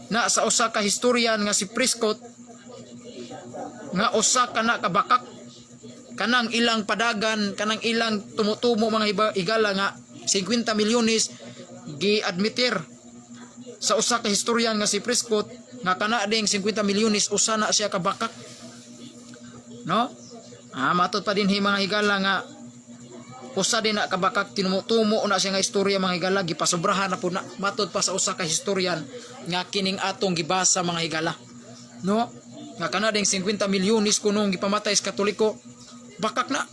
na sa usa ka historian nga si Prescott nga usa kana ka bakak kanang ilang padagan, kanang ilang tumutumo mga higala nga 50 milyones giadmitir sa usa ka historian nga si Prescott nga kana ding 50 milyones usa na siya ka bakak, no? Matud pa din mga higala nga usa din na kabakak tinumutumo na siya nga istorya mga higala, gipasobrahan na po na matud pa sa usa ka historian nga kining atong gibasa mga higala, no? Nga kana ding 50 milyones kunong gipamatay sa Katoliko, bakak na.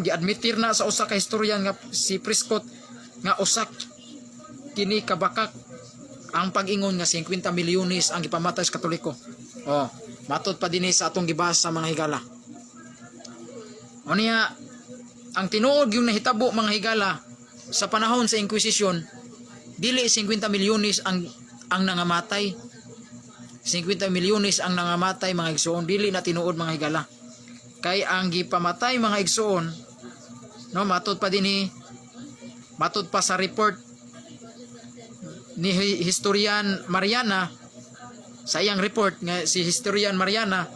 Giadmitir na sa usa ka historian nga si Prescott nga usa kini kabakak ang pag-ingon nga 50 milyones ang gipamatay sa Katoliko. Oh, matud pa din sa atong gibasa mga higala. O niya, ang tinuod yung nahitabo mga higala sa panahon sa Inquisition, dili 50 milyones ang nangamatay. 50 milyones ang nangamatay mga igsoon, dili na tinuod mga higala. Kay ang gipamatay mga igsoon, no, matud pa sa report ni historian Mariana, sa iyang report nga si historian Mariana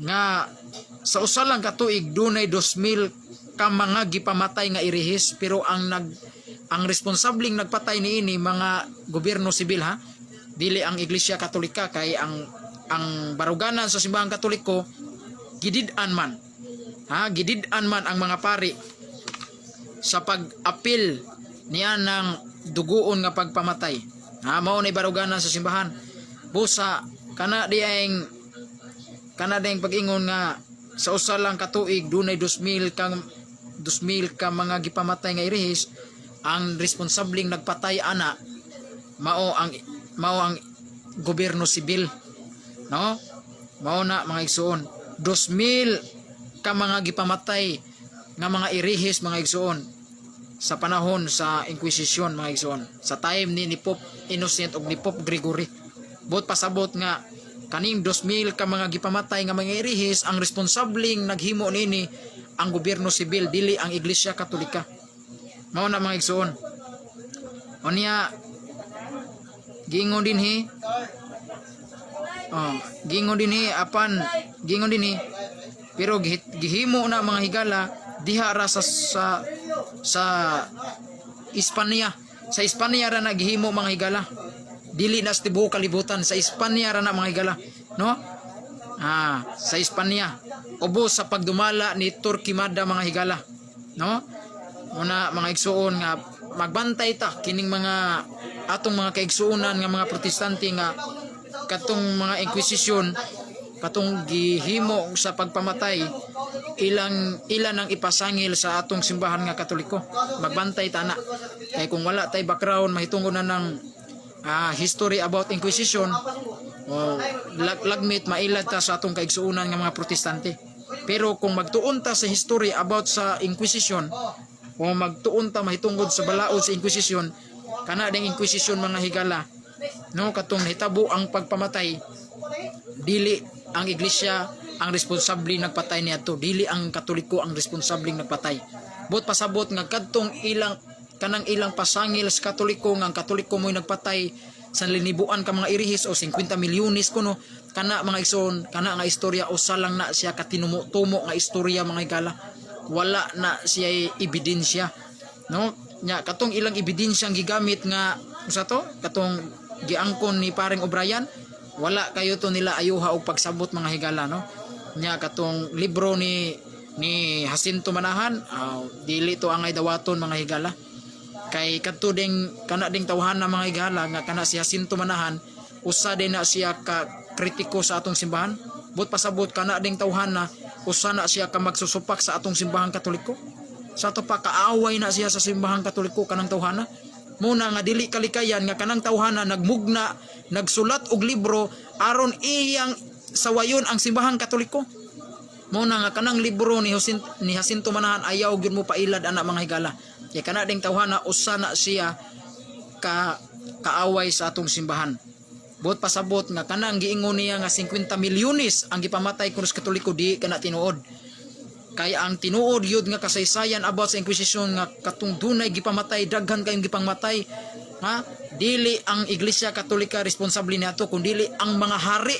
nga sa usa lang ka tuig dunay 2,000 ka mga gipamatay nga irihis, pero ang responsabling nagpatay niini mga gobyerno sibil, ha, dili ang Iglesia Katolika. Kay ang baruganan sa simbahan Katoliko gidid-an man ang mga pari sa pag-apil niya ng duguon nga pagpamatay. Mao na baruganan sa simbahan. Busa kana ding pag-ingon nga sa usa lang ka tuig dunay 2,000 ka mga gipamatay nga irihis, ang responsabling nagpatay ana mao ang gobyerno sibil, no? Mao na mga igsoon, 2,000 ka mga gipamatay nga mga irihis mga igsoon sa panahon sa Inquisition mga igsoon, sa time ni Pope Innocent ug ni Pope Gregory. Bot pasabot nga kaning 2,000 ka mga gipamatay nga mga irihis, ang responsabling naghimo nini ang gobyerno sibil, dili ang Iglesia Katolika. Mao na mga igsoon. O niya gingon dinhi pero gihimo na mga higala diha ra sa Espanya. Sa Espanya ra na gihimo mga higala, dili na sa tibuok kalibutan, sa Espanya ra na mga higala, no? Sa Espanya ubos sa pagdumala ni Torquemada mga higala, no? Muna mga igsuon nga magbantay ta kining mga atong mga kaigsuonan nga mga protestante nga katong mga Inquisition, katong gihimo sa pagpamatay, ilan ang ipasangil sa atong simbahan nga Katoliko. Magbantay ta na, kay kung wala tay background mahitungod na ng history about Inquisition, lagmit mailad ta sa atong kaigsuonan nga mga protestante. Pero kung magtuon ta sa history about sa Inquisition, o magtuon ta mahitungod sa balaod sa Inquisition, kana ding Inquisition mga higala, no, katong hitabo ang pagpamatay, dili ang Iglesia ang responsable nagpatay niadto, dili ang Katoliko ang responsable nagpatay. Bot pasabot nga kadtong kanang ilang pasangil sa Katoliko nga ang Katoliko mo'y nagpatay sa linibuan ka mga irihis o 50 milyones kuno kana mga igsoon kana nga istorya usa lang na siya katinumo-tumo nga istorya mga higala. Wala na siya ebidensya, no? Nya katong ilang ebidensya ang gigamit nga usa to katong giangkon ni paring O'Brien, wala kayo to nila ayuha og pagsabot mga higala, no? Nya katong libro ni Jacinto Manahan, dili to angay dawaton mga higala. Kay kadto ding kana ding tawhana mga higala nga kana si Jacinto Manahan usa din na siya ka kritiko sa atong simbahan. But pasabot kana ding tawhana usa na siya ka magsusupak sa atong simbahang Katoliko. Sa ato pa kaaway na siya sa simbahang Katoliko kanang tawhana. Muna nga dili kalikayan nga kanang tawhana nagmugna, nagsulat og libro aron iyang sawayon ang simbahang Katoliko. Muna nga kanang libro ni Jacinto Manahan ayaw gyud mo pailad ana mga higala. Kay kana ding tawhana usa na siya kaaway sa atong simbahan. Buot pasabot nga kanang giingon niya nga 50 milyones ang gipamatay kuno sa Katoliko di kana tinuod. Kaya ang tinuod yun nga kasaysayan about sa Inquisition nga katong dunay gipamatay daghan kayong gipamatay, ha? Dili ang Iglesia Katolika responsable niadto kundi ang mga hari,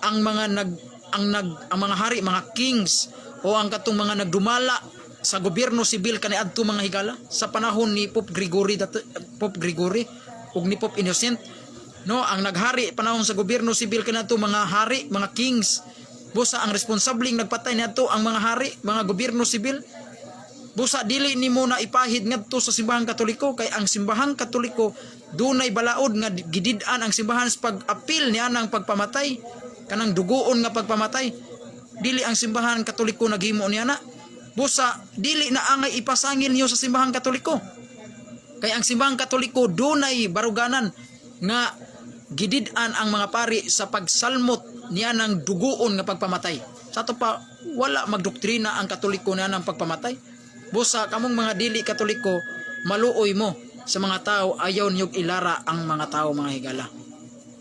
ang mga hari, mga kings o ang katong mga nagdumala sa gobyerno sibil kaniadto mga higala sa panahon ni Pope Gregory ug ni Pope Innocent, no? Ang naghari panahon sa gobyerno sibil kaniadto mga hari, mga kings. Busa ang responsabling nagpatay niadto ang mga hari, mga gobyerno sibil. Busa dili nimo na ipahid ngadto sa simbahang Katoliko kay ang simbahang Katoliko dunay balaod nga gidid-an ang simbahan sa pag-apil niya ng pagpamatay, kanang dugoon nga pagpamatay. Dili ang simbahan Katoliko naghimo niya na. Busa dili na angay ipasangil niyo sa simbahang Katoliko. Kay ang simbahang Katoliko dunay baruganan nga gidid-an ang mga pari sa pagsalmot niya ng dugoon nga pagpamatay. Sa ato pa wala magdoktrina ang Katoliko niya ng pagpamatay. Busa kamong mga dili Katoliko maluoy mo sa mga tao, ayaw niyog ilara ang mga tao mga higala.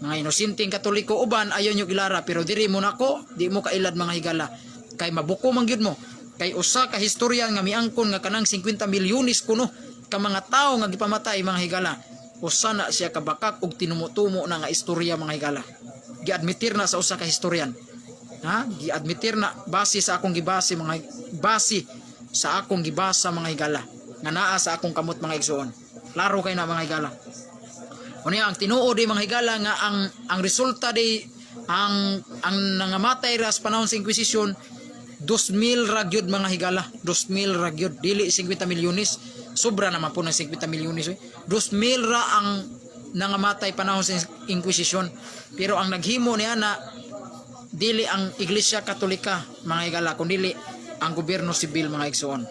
Mga inosinteng Katoliko uban ayaw niyog ilara, pero diri mo nako di mo kailad mga higala. Kay mabuko man gyud mo. Kay usa ka historya nga miangkon nga kanang 50 milyones kuno ka mga tao nga gipamatay mga higala. Usa na siya kabakak og tinumutumo na nga istorya mga higala. Giadmitir na sa usa ka historian. Ha? Giadmitir na base sa akong gibase sa akong gibasa mga higala. Nga naa sa akong kamot mga igsoon. Klaro kay na mga higala. Unya ang tinuod mga higala nga ang resulta di ang nangamatay ras panahon sa Inquisition 2,000 ragyod mga higala. 2,000 ragyod dili 50 milyones. Sobra naman po ng 50 milyones. 2,000 ra ang nangamatay panahon sa Inquisition. Pero ang naghimo niya na dili ang Iglesia Katolika mga higala kundi ang gobyerno sibil mga igsoon.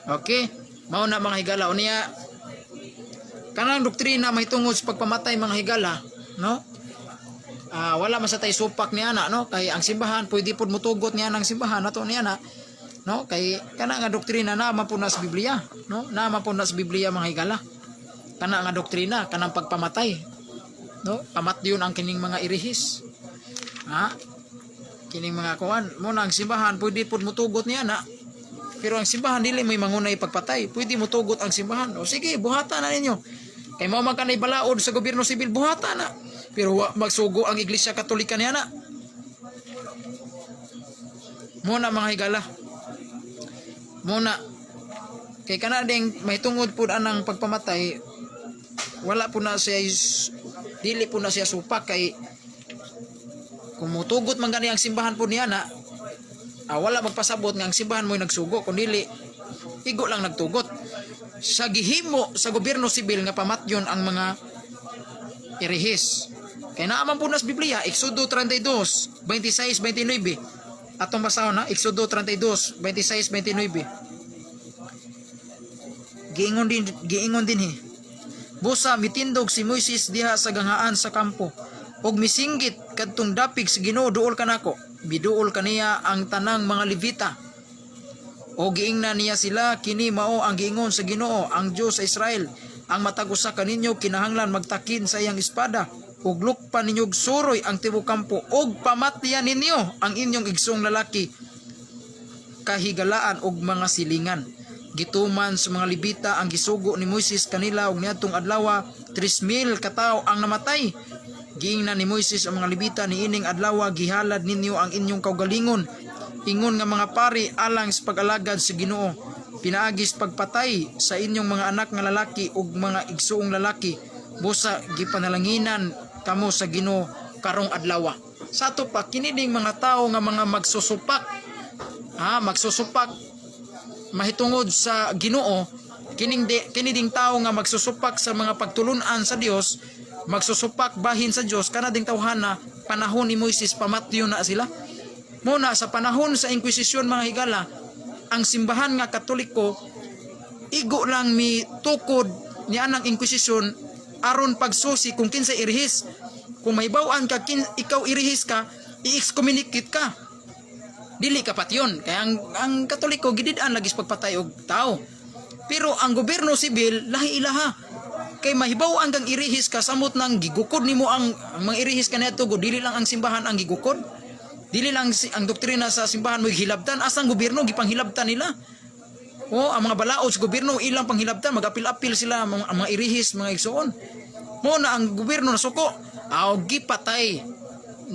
Okay? Mao na mga higala unya kanang doktrina mahitungod sa pagpamatay mga higala, no? Wala man sa tay supak niya na, no? Kay ang simbahan pwede pud mutugot niya ng simbahan nato niya na, no? Kay kana nga doktrina na man pud na sa Biblia, no? Na man pud na sa Biblia mga higala. Kana nga doktrina kanang pagpamatay, no? Pamatyon ang kining mga irihis. Ha? Kining mga kuan mo na ang simbahan pwede pud mutugot niya na. Pero ang simbahan dili may mangunay pagpatay, pwede mutugot ang simbahan. O sige, buhata na ninyo. Kay mao man kanay balaod sa gobyerno sibil, buhata na. Pero magsugo ang Iglesia Katolika niya na. Muna mga higala. Muna kay kana ding mahitungod pud anang pagpamatay, wala po na siya dili po na siya supak kay kung mutugot man gani ang simbahan po niya na wala magpasabot nga ang simbahan mo'y nagsugo kundi igo lang nagtugot sa gihimo sa gobyerno sibil nga pamatyon ang mga irihis. Kaya naaman po na sa Biblia, Exodo 32, 26, 29. Atong basahon na, Exodo 32, 26, 29. Giingon din Busa mitindog si Moises diha sa gangaan sa kampo og misinggit kadtong dapig sa Ginoo duol kanako. Biduol kaniya ang tanang mga Levita. O giingna niya sila kini mao ang giingon sa Ginoo ang Dios sa Israel. Ang matag usa kaninyo kinahanglan magtakin sa iyang espada ug lukpan ninyo suroy ang tibuok kampo ug pamatyan ninyo ang inyong igsong lalaki kahigalaan og mga silingan. gituman sa mga Libita ang gisugo ni Moises kanila ug niadtong adlaw 3,000 ka tawo ang namatay. Giingnan ni Moises ang mga Libita niining adlaw gihalad ninyo ang inyong kaugalingon ingon nga mga pari alang sa pag-alagad sa Ginoo. Pinaagis pagpatay sa inyong mga anak nga lalaki ug mga igsuong lalaki. Busa gipanalanginan kamo sa Ginoo karong adlaw. Sa ato pa kinining mga tao nga mga magsusupak, magsusupak mahitungod sa Ginoo, kining tao nga magsusupak sa mga pagtulunan sa Dios, magsusupak bahin sa Dios, kana ding tawhana panahon ni Moises pamatyo na sila. Muna sa panahon sa Inquisition mga higala, ang simbahan nga Katoliko igo lang mi tukod ni anang Inquisition aron pagsusi kung kinsay irihis. Kung mahibaw-an ka ikaw irihis ka, i-excommunicate ka. Dili ka patyon. Kaya ang Katoliko gidid-an lagis pagpatay og tao. Pero ang gobyerno sibil lahi ilaha. Kay mahibaw-an kang irihis ka samot nang gigukod nimo ang mga irihis kaniadto go dili lang ang simbahan ang gigukod. Dili lang ang doktrina sa simbahan mo hilabtan, asang gobyerno gipanghilabtan nila. Ang mga balaod sa gobyerno ilang panghilabtan, mag-apil-apil sila ang mga irihis, mga igsoon. Mo na ang gobyerno nasuko, gipatay,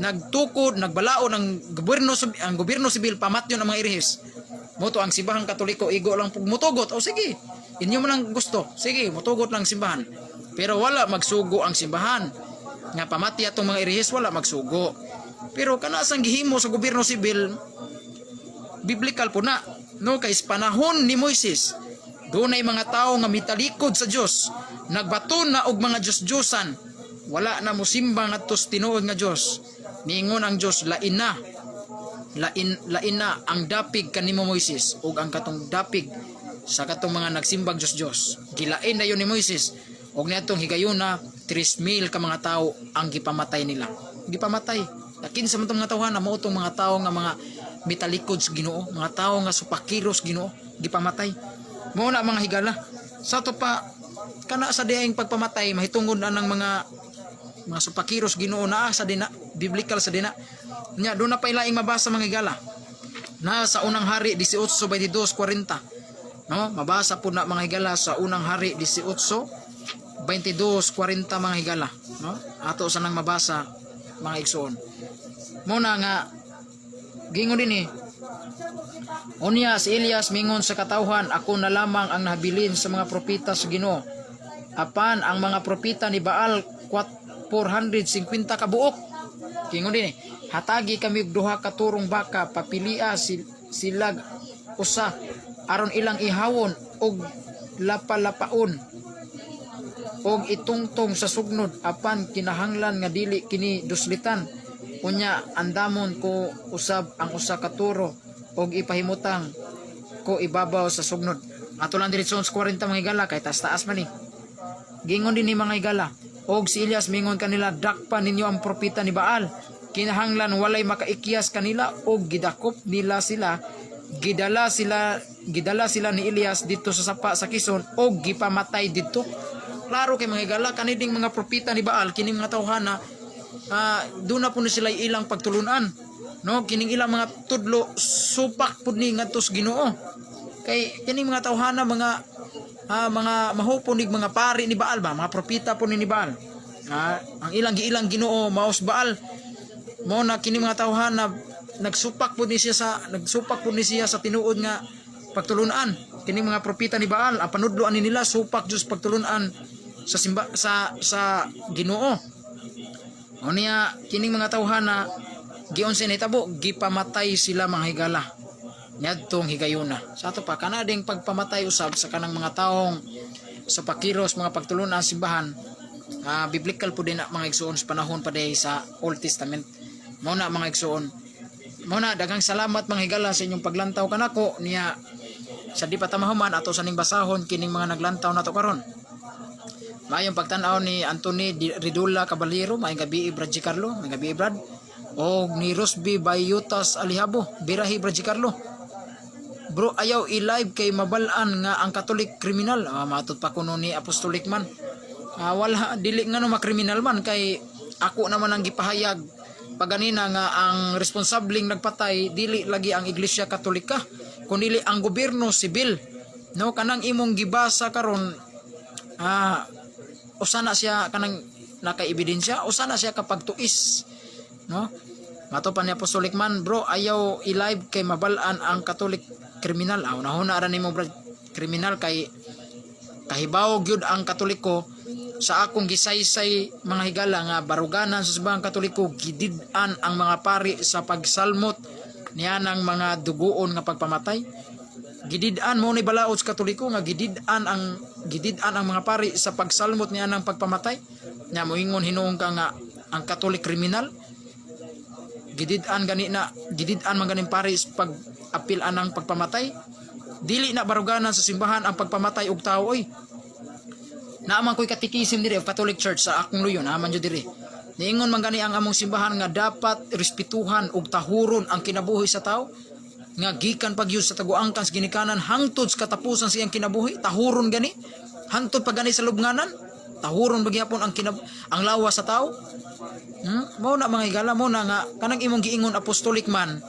nagtukod, nagbalaod ang gobyerno sibil pamatyon ang mga irihis. Mo to ang simbahang Katoliko igo lang mutugot. Sige, inyo man ang gusto. Sige, mutugot lang simbahan. Pero wala magsugo ang simbahan. Nga pamati atong mga irihis wala magsugo. Pero kana sang gihimo sa gobyerno sibil biblical po na, no? Kay panahon ni Moises dunay mga tao nga mitalikod sa Dios, nagbaton na og mga Dios-Diosan, wala na mosimba ngadto sa tinuod nga Dios. Niingon ang Dios, lain na ang dapig kanimo Moises ug ang katong dapig sa katong mga nagsimbag Dios. Gilain na yon ni Moises ug niadtong higayuna 3,000 ka mga tao ang gipamatay nila. Gipamatay. Lakin sa mga tawhan na mo itong mga tao nga mga mitalikod sa Ginoo, mga tao nga supakiros Ginoo, gipamatay. Mo na mga higala. Sa to pa kana sa diayeng pagpamatay mahitungod na ng mga supakiros Ginoo na sa dina, biblical sa dina. Nya do na pa ilaing mabasa mga higala. Na sa unang hari 18:22-40. No, mabasa po na mga higala sa unang hari 18:22-40 mga higala, no? Ato sa nang mabasa mga igsoon. Muna nga gingon din unya si Elias mingon sa katawhan, ako na lamang ang nahabilin sa mga propeta sa Ginoo. Apan ang mga propeta ni Baal 450 ka buok. Gingon din hatagi kami og duha ka turong baka, papilia silag usa aron ilang ihawon og lapalapaon og itungtong sa sugnod, apan kinahanglan nga dili kini duslitan. Unya andamon ko usab ang usa ka turo og ipahimutang ko ibabaw sa sugnod. Ato lang diretso sa 40 mga higala kay taas man ni. Gingon din ni mga higala, og si Elias mingon kanila, dakpa ninyo ang propeta ni Baal. Kinahanglan walay makaikyas kanila og gidakop nila sila. Gidala sila ni Elias dito sa sapa sa Kison og gipamatay dito. Klaro kay mga higala kaniding mga propeta ni Baal kining mga tawhana doon na po na sila ilang pagtulunan, no? Kining ilang mga tudlo supak pud ni ngadto sa Ginoo. Kay kining mga tawhana mga mahuponig mga pari ni Baal ba, mga propeta po ni Baal. Ang ilang Ginoo maos Baal. Mo na kining mga tawhana nagsupak pud ni siya sa tinuod nga pagtulunan. Kining mga propeta ni Baal ang panudloan nila supak Dios pagtulunan sa Ginoo. O niya kining mga tawhana giun sa nitabo gipamatay sila mga higala nyadtong higayuna. Sa ato pa kanading pagpamatay usab sa kanang mga taong sa pakiros mga pagtulunan simbahan, biblical po din na mga igsoon sa panahon pa day sa Old Testament. Mo na mga igsoon, mo na daghang salamat mga higala sa inyong paglantaw kanako niya sa di pa tamahuman ato sa ning basahon kining mga naglantaw nato karon. Mayong pagtan-aw ni Anthony Ridula Caballero, mayong gabi Brad Gicarlo, mayong gabi Brad, o ni Rosby Bayutas Alihabo, birahi Brad Gicarlo. Bro, ayaw i-live kay mabalaan nga ang Katolik kriminal. Matod pa kuno ni Apostolic man. Wala, dili nga no makriminal man, kay ako naman ang gipahayag paganina nga ang responsabling nagpatay, dili lagi ang Iglesia Katolika, kundi ang gobyerno sibil. No, kanang imong gibasa karon usa na siya kanang naka-ebidensya, usa na siya kapag tuis, no? Mato pa ni Apostolic man, bro, ayaw i-live kay mabalaan ang Katolik kriminal. Unahuna ra nimo, bro, kriminal kay kahibaw gyud ang Katoliko. Sa akong gisaysay mga higala nga baruganan sa subang Katoliko, gidid-an ang mga pari sa pagsalmot niya ng mga duguon nga pagpamatay. Gidid-an mo ni balaod sa Katoliko nga gidid-an ang mga pari sa pagsalmot niya ng pagpamatay. Nya moingon hinuong ka nga ang Katolik kriminal. Gidid-an man ganing pari sa pag-apilan ng pagpamatay. Dili na baruganan sa simbahan ang pagpamatay og tao, oy. Naaman ko'y katikisim diri of Catholic Church sa akong luyon, naaman jud diri. Niingon man gani ang among simbahan nga dapat respetuhan ug tahuron ang kinabuhi sa tao, nga gikan pagyud sa taguangkan sa ginikanan hangtod sa katapusan siyang kinabuhi, tahuron gani. Hangtod pa gani sa lubnganan, tahuron bagyapon ang lawas sa tao. Mao na mga higala, mo na nga kanang imong giingon apostolic man,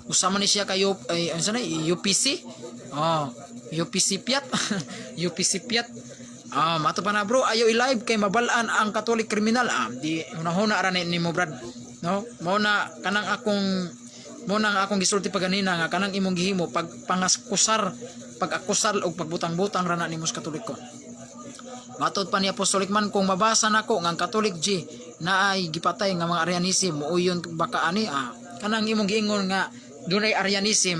usama ni siya kayo ay ano sana UPC. UPC piat. UPC piat. Mato pa na, bro, ayaw i-live kay mabalaan ang Katolik kriminal. Di unahuna ra ni mo, brad. No? Mao na kanang akong gisulti pa ganina nga kanang imong gihimo pag-akusar og pagbutang-butang ra na nimo sa Katoliko. Matod pa ni Apostolic man, kung mabasa nako nga ang Catholic G na ay gipatay nga mga Arianism, muuyon baka ani kanang imong giingon nga dunay Arianism,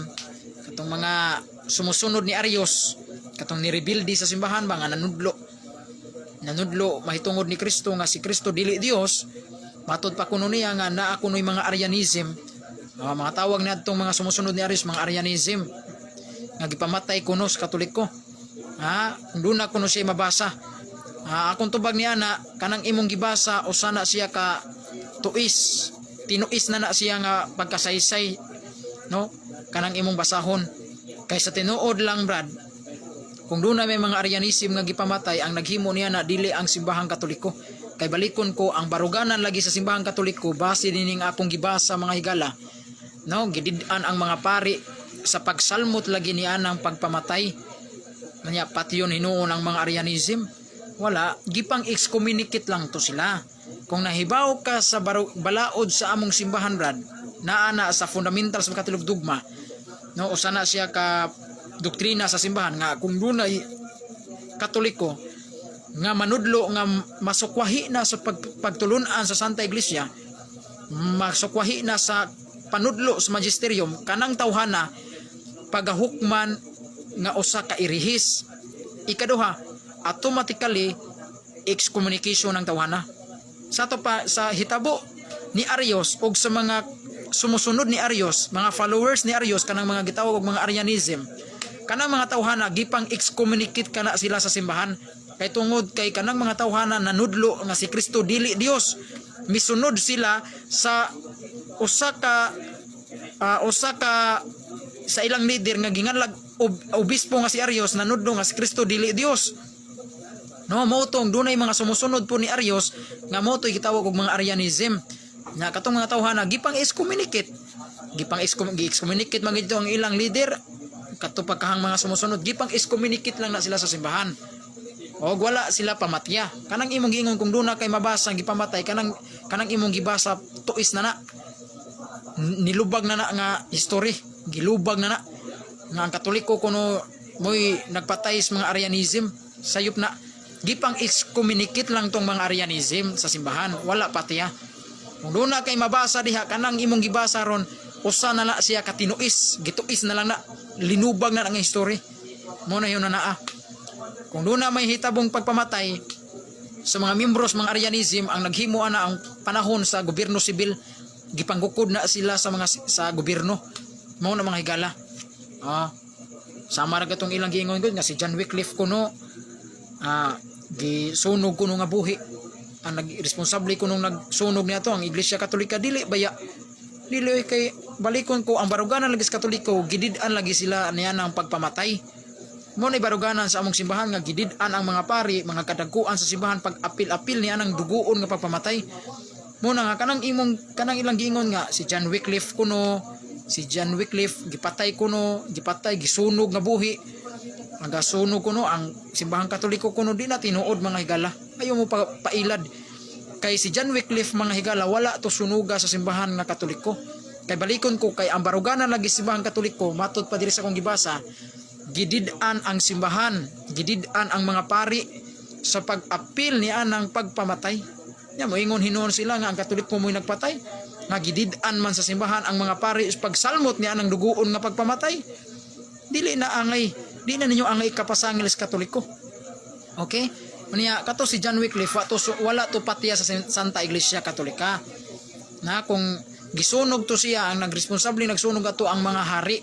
katong mga sumusunod ni Arios, katong nirebildi sa simbahan ba nga nanudlo mahitungod ni Kristo nga si Kristo dili Dios. Matod pa kuno niya nga naa kunoy mga Arianism, mga tawag ni adtong mga sumusunod ni Arios mga Arianism nga gipamatay kuno sa Katoliko. Doon na kuno siya mabasa. Akong tubag niya na kanang imong gibasa usa na siya ka tuis, tinuis na siya nga pagkasaysay, no? Kanang imong basahon kaysa tinuod lang, brad. Kung doon na may mga Arianism nga gipamatay, ang naghimo niya na dili ang simbahang Katoliko. Kay balikon ko ang baruganan lagi sa simbahang Katoliko base dining akong gibasa mga higala, no? Gidid-an ang mga pari sa pagsalmot lagi niya ng pagpamatay. Kanya pati yun hinuon ang mga Arianism. Wala, gipang excommunicate lang to sila. Kung nahibaw ka sa balaod sa among simbahan, brad, naana sa fundamentals ng Katolik dogma, no, usa na siya ka doktrina sa simbahan nga kung dunay Katoliko nga manudlo nga masukwahi na sa pagtulunan sa Santa Iglesia, masukwahi na sa panudlo sa magisterium, kanang tawhana pagahukman nga usa ka irihis. Ikaduha, automatically excommunication ng tawhana. Sa to pa sa hitabo ni Arios ug sa mga sumusunod ni Arios, mga followers ni Arios, kanang mga gitawag og mga Arianism, kanang mga tawhana gipang excommunicate kana sila sa simbahan kay tungod kay kanang mga tawhana nanudlo nga si Kristo dili Dios. Misunod sila sa usa ka sa ilang leader nga ginganlag obispo nga si Arios, nanudlo nga si Kristo dili Dios. No, motong dunay mga sumusunod po ni Arios nga motoy gitawag og mga Arianism. Nga katong mga tawhana gipang excommunicate. Gi-excommunicate man gid ang ilang leader. Kato pagkahang mga sumusunod gipang excommunicate lang na sila sa simbahan. O wala sila pamatya. Kanang imong giingon kung duna kay mabasa gipamatay, kanang imong gibasa tuis na nilubag na nga history, gilubag na nga ang Katoliko kuno moy nagpatay sa mga Arianism, sayop na. Gipang excommunicate lang tong mga Arianism sa simbahan, wala patiya. Kung doon na kay mabasa diha, kanang imong gibasa ron, usa na siya katinuis, gituis na lang na, linubag na ang history. Muna yun na Kung doon na may hitabong pagpamatay sa mga membros mga Arianism, ang naghimo na ang panahon sa gobyerno sibil, gipanggukod na sila sa gobyerno. Mao na mga higala. Sama ra gatong ilang giingon gud nga si John Wycliffe kuno, gisunog kuno nga buhi. Ang responsable kuno nagsunog niya to ang Iglesia Katolika, dili baya. Dili kay balikon ko ang baruganan lagi sa Katoliko, gidid-an lagi sila niya ng pagpamatay. Mo na baruganan sa among simbahan nga gidid-an ang mga pari, mga kadagkuan sa simbahan pag apil-apil niya ng duguon nga pagpamatay. Mo na nga kanang ilang giingon nga si John Wycliffe kuno, gipatay gisunog nga buhi. Nagasunog kuno ang simbahang Katoliko kuno di na tinuod mga higala. Ayaw mo pailad. Kay si John Wycliffe mga higala wala to sunuga sa simbahan nga Katoliko. Kay balikon ko kay ang baruganan lagi simbahang Katoliko matud pa diri sa akong gibasa, gidid-an ang simbahan, gidid-an ang mga pari sa pag-apil niya ng pagpamatay. Nya moingon hinuon sila nga ang Katoliko mo'y nagpatay, nga gidid-an man sa simbahan ang mga pari sa pagsalmot niya ng duguon nga pagpamatay. Dili na ninyo angay kapasangil sa Katoliko. Okay? Unya kato si John Wycliffe wala to patiya sa Santa Iglesia Katolika. Na kung gisunog to siya ang nagresponsable nagsunog ato ang mga hari,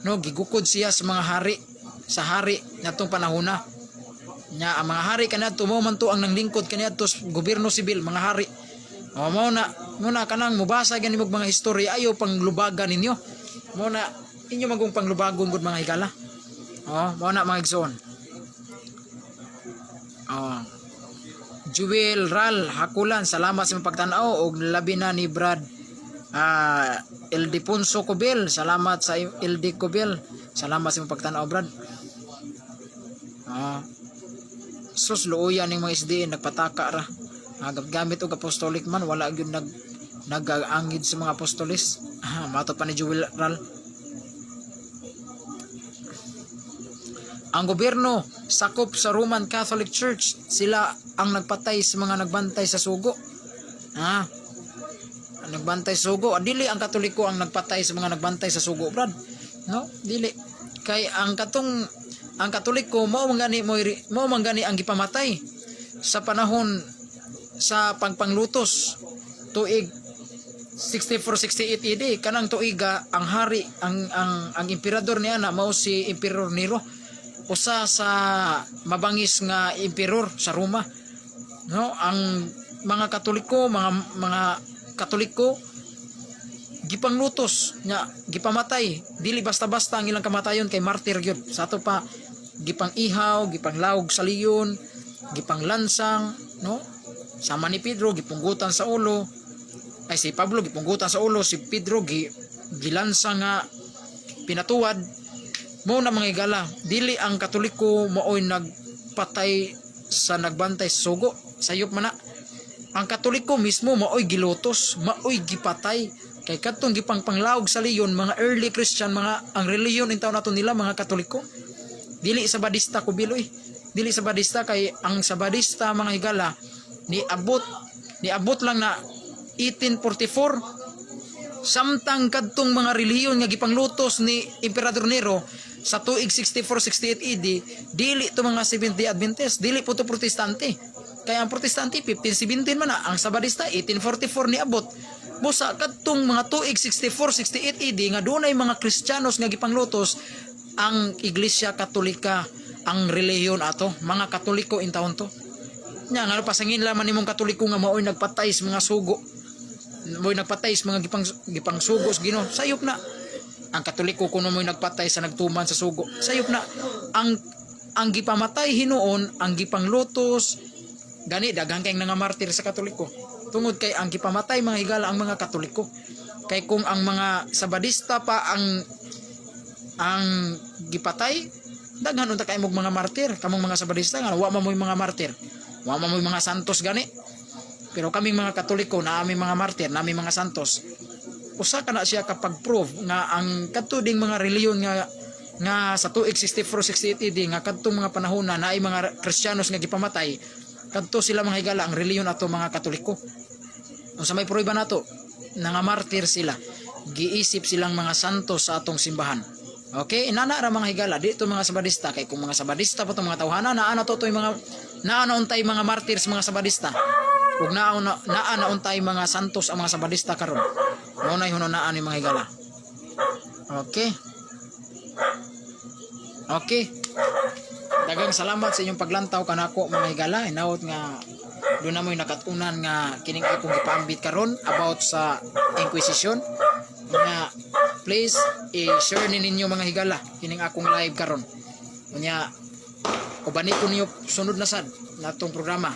no, gigukod siya sa mga hari, sa hari natong panahona. Nya ang mga hari kanadto mo man to ang nanglingkod kanadto sa gobyerno sibil mga hari. O muna kanang mubasa gani mo mga historya ayo panglubagan ninyo. Muna inyo magong panglubagon gud mga higala. Muna mga igsoon. Jewel Ral Hakulan, salamat sa pagtanaw og labi na ni Brad Ildefonso Cobel, salamat sa Ilde Cobel, salamat sa pagtanaw Brad. Sus luoyan ning mga SDN nagpataka ra. Gamit og apostolic man wala gyud nag-angid sa mga apostolis. Mato pa ni Jewel Ral. Ang gobyerno sakop sa Roman Catholic Church, sila ang nagpatay sa mga nagbantay sa sugo. Nagbantay sa sugo. Dili ang Katoliko ang nagpatay sa mga nagbantay sa sugo, Brad. No, dili. Kay ang Katoliko mao man gani ang gipamatay sa panahon sa pangpanglutos tuig 64-68 AD kanang tuiga ang hari ang emperador niya na mao si Emperor Nero, usa sa mabangis nga emperor sa Roma. No, ang mga Katoliko, mga Katoliko gipanglutos nya gipamatay, dili basta-basta ang ilang kamatayon kay martir gyud. Sa ato pa gipang ihaw, gipang lawg sa leon, gipang lansang, no? Sama ni Pedro gipunggutan sa ulo. Ay si Pablo gipunggutan sa ulo, si Pedro gilansang nga pinatuwad. Mo na mga higala, dili ang Katoliko maoy nagpatay sa nagbantay sa sugo, sayop man na. Ang Katoliko mismo maoy gilutos, maoy gipatay. Kay katong gipangpanglawg sa leon mga early Christian, mga ang reliyon in taon nato nila mga Katoliko. Dili Sabadista ko biloy. Dili Sabadista kay ang Sabadista mga higala niabot lang na 1844 samtang kadtong mga reliyon nga gipanglutos ni Emperador Nero sa tuig 64-68 AD, dili to mga Seventh-day Adventist, dili po to protestante. Kaya ang protestante 1517 man na, ang Sabadista 1844 ni abot. Busa kadtong mga tuig 64-68 AD nga dunay mga Kristiyanos nga gipanglutos ang Iglesia Katolika, ang reliyon ato, mga Katoliko in taon to. Nya nga pasangin laman nimong Katoliko nga maoy nagpatay sa mga sugo. Moy nagpatay sa mga gipang sugo sa Ginoo. Sayop na. Ang Katoliko kuno mo'y nagpatay sa nagtuman sa sugo. Sayop na. Ang gipamatay hinuon, ang gipanglutos, gani daghang kay nga martir sa Katoliko. Tungod kay ang gipamatay mga higala ang mga Katoliko. Kay kung ang mga Sabadista pa ang gipatay, daghan unta kay mga martir. Kamong mga Sabadista nga wa man mo'y mga martir. Wa man mo'y mga santos gani. Pero kaming mga Katoliko na aming mga martir, na aming mga santos, usa ka na siya kapag prove nga ang katuding mga reliyon nga sa tuig 64-68 AD nga kadtong mga panahon na ay mga Kristiyanos nga gipamatay, kadto sila mga higala ang reliyon ato mga Katoliko. Unsa may prueba nato nga martir sila, giisip silang mga santos sa atong simbahan. Okay, inana ra mga higala dito mga Sabadista, kay kung mga Sabadista pa tong mga tawhana naa na to mga untay mga martir sa mga Sabadista. Ug naa untay mga santos ang mga Sabadista karon. Mao nay hunonaan ni mga higala. Okay. Daghang salamat sa inyong paglantaw kanako mga higala. Hinaut nga doon na mo'y nakatunan nga kining akong gipaambit karon about sa Inquisition. Nga please i-share ninyo mga higala kining akong live karon. Unya ubani ko niyo sunod na sad natong programa.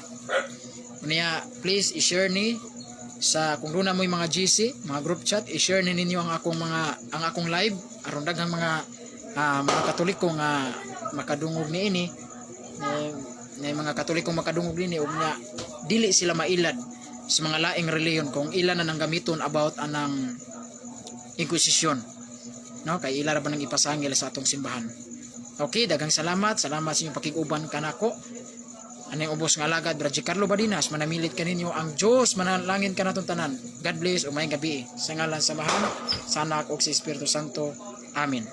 Unya please i-share ni sa kung doon na mo'y mga GC, mga group chat, i-share ninyo ang akong live aron daghang mga Katoliko nga makadungog niini na mga Katolikong makadungog niini ug nya dili sila mailad sa mga laing reliyon kung ilan na nang gamiton about anang Inquisition, no, kay ila ra ba nang ipasangil sa atong simbahan. Okay, daghang salamat sa inyong pakiguban kanako. Aning ubos nga alagad Brad Carlo Badinas, manamilit kaninyo ang Dios, manalangin kanatong tanan. God bless o maayong gabi sa ngalan sa Mahal, sa Anak ug sa Espiritu Santo. Amen.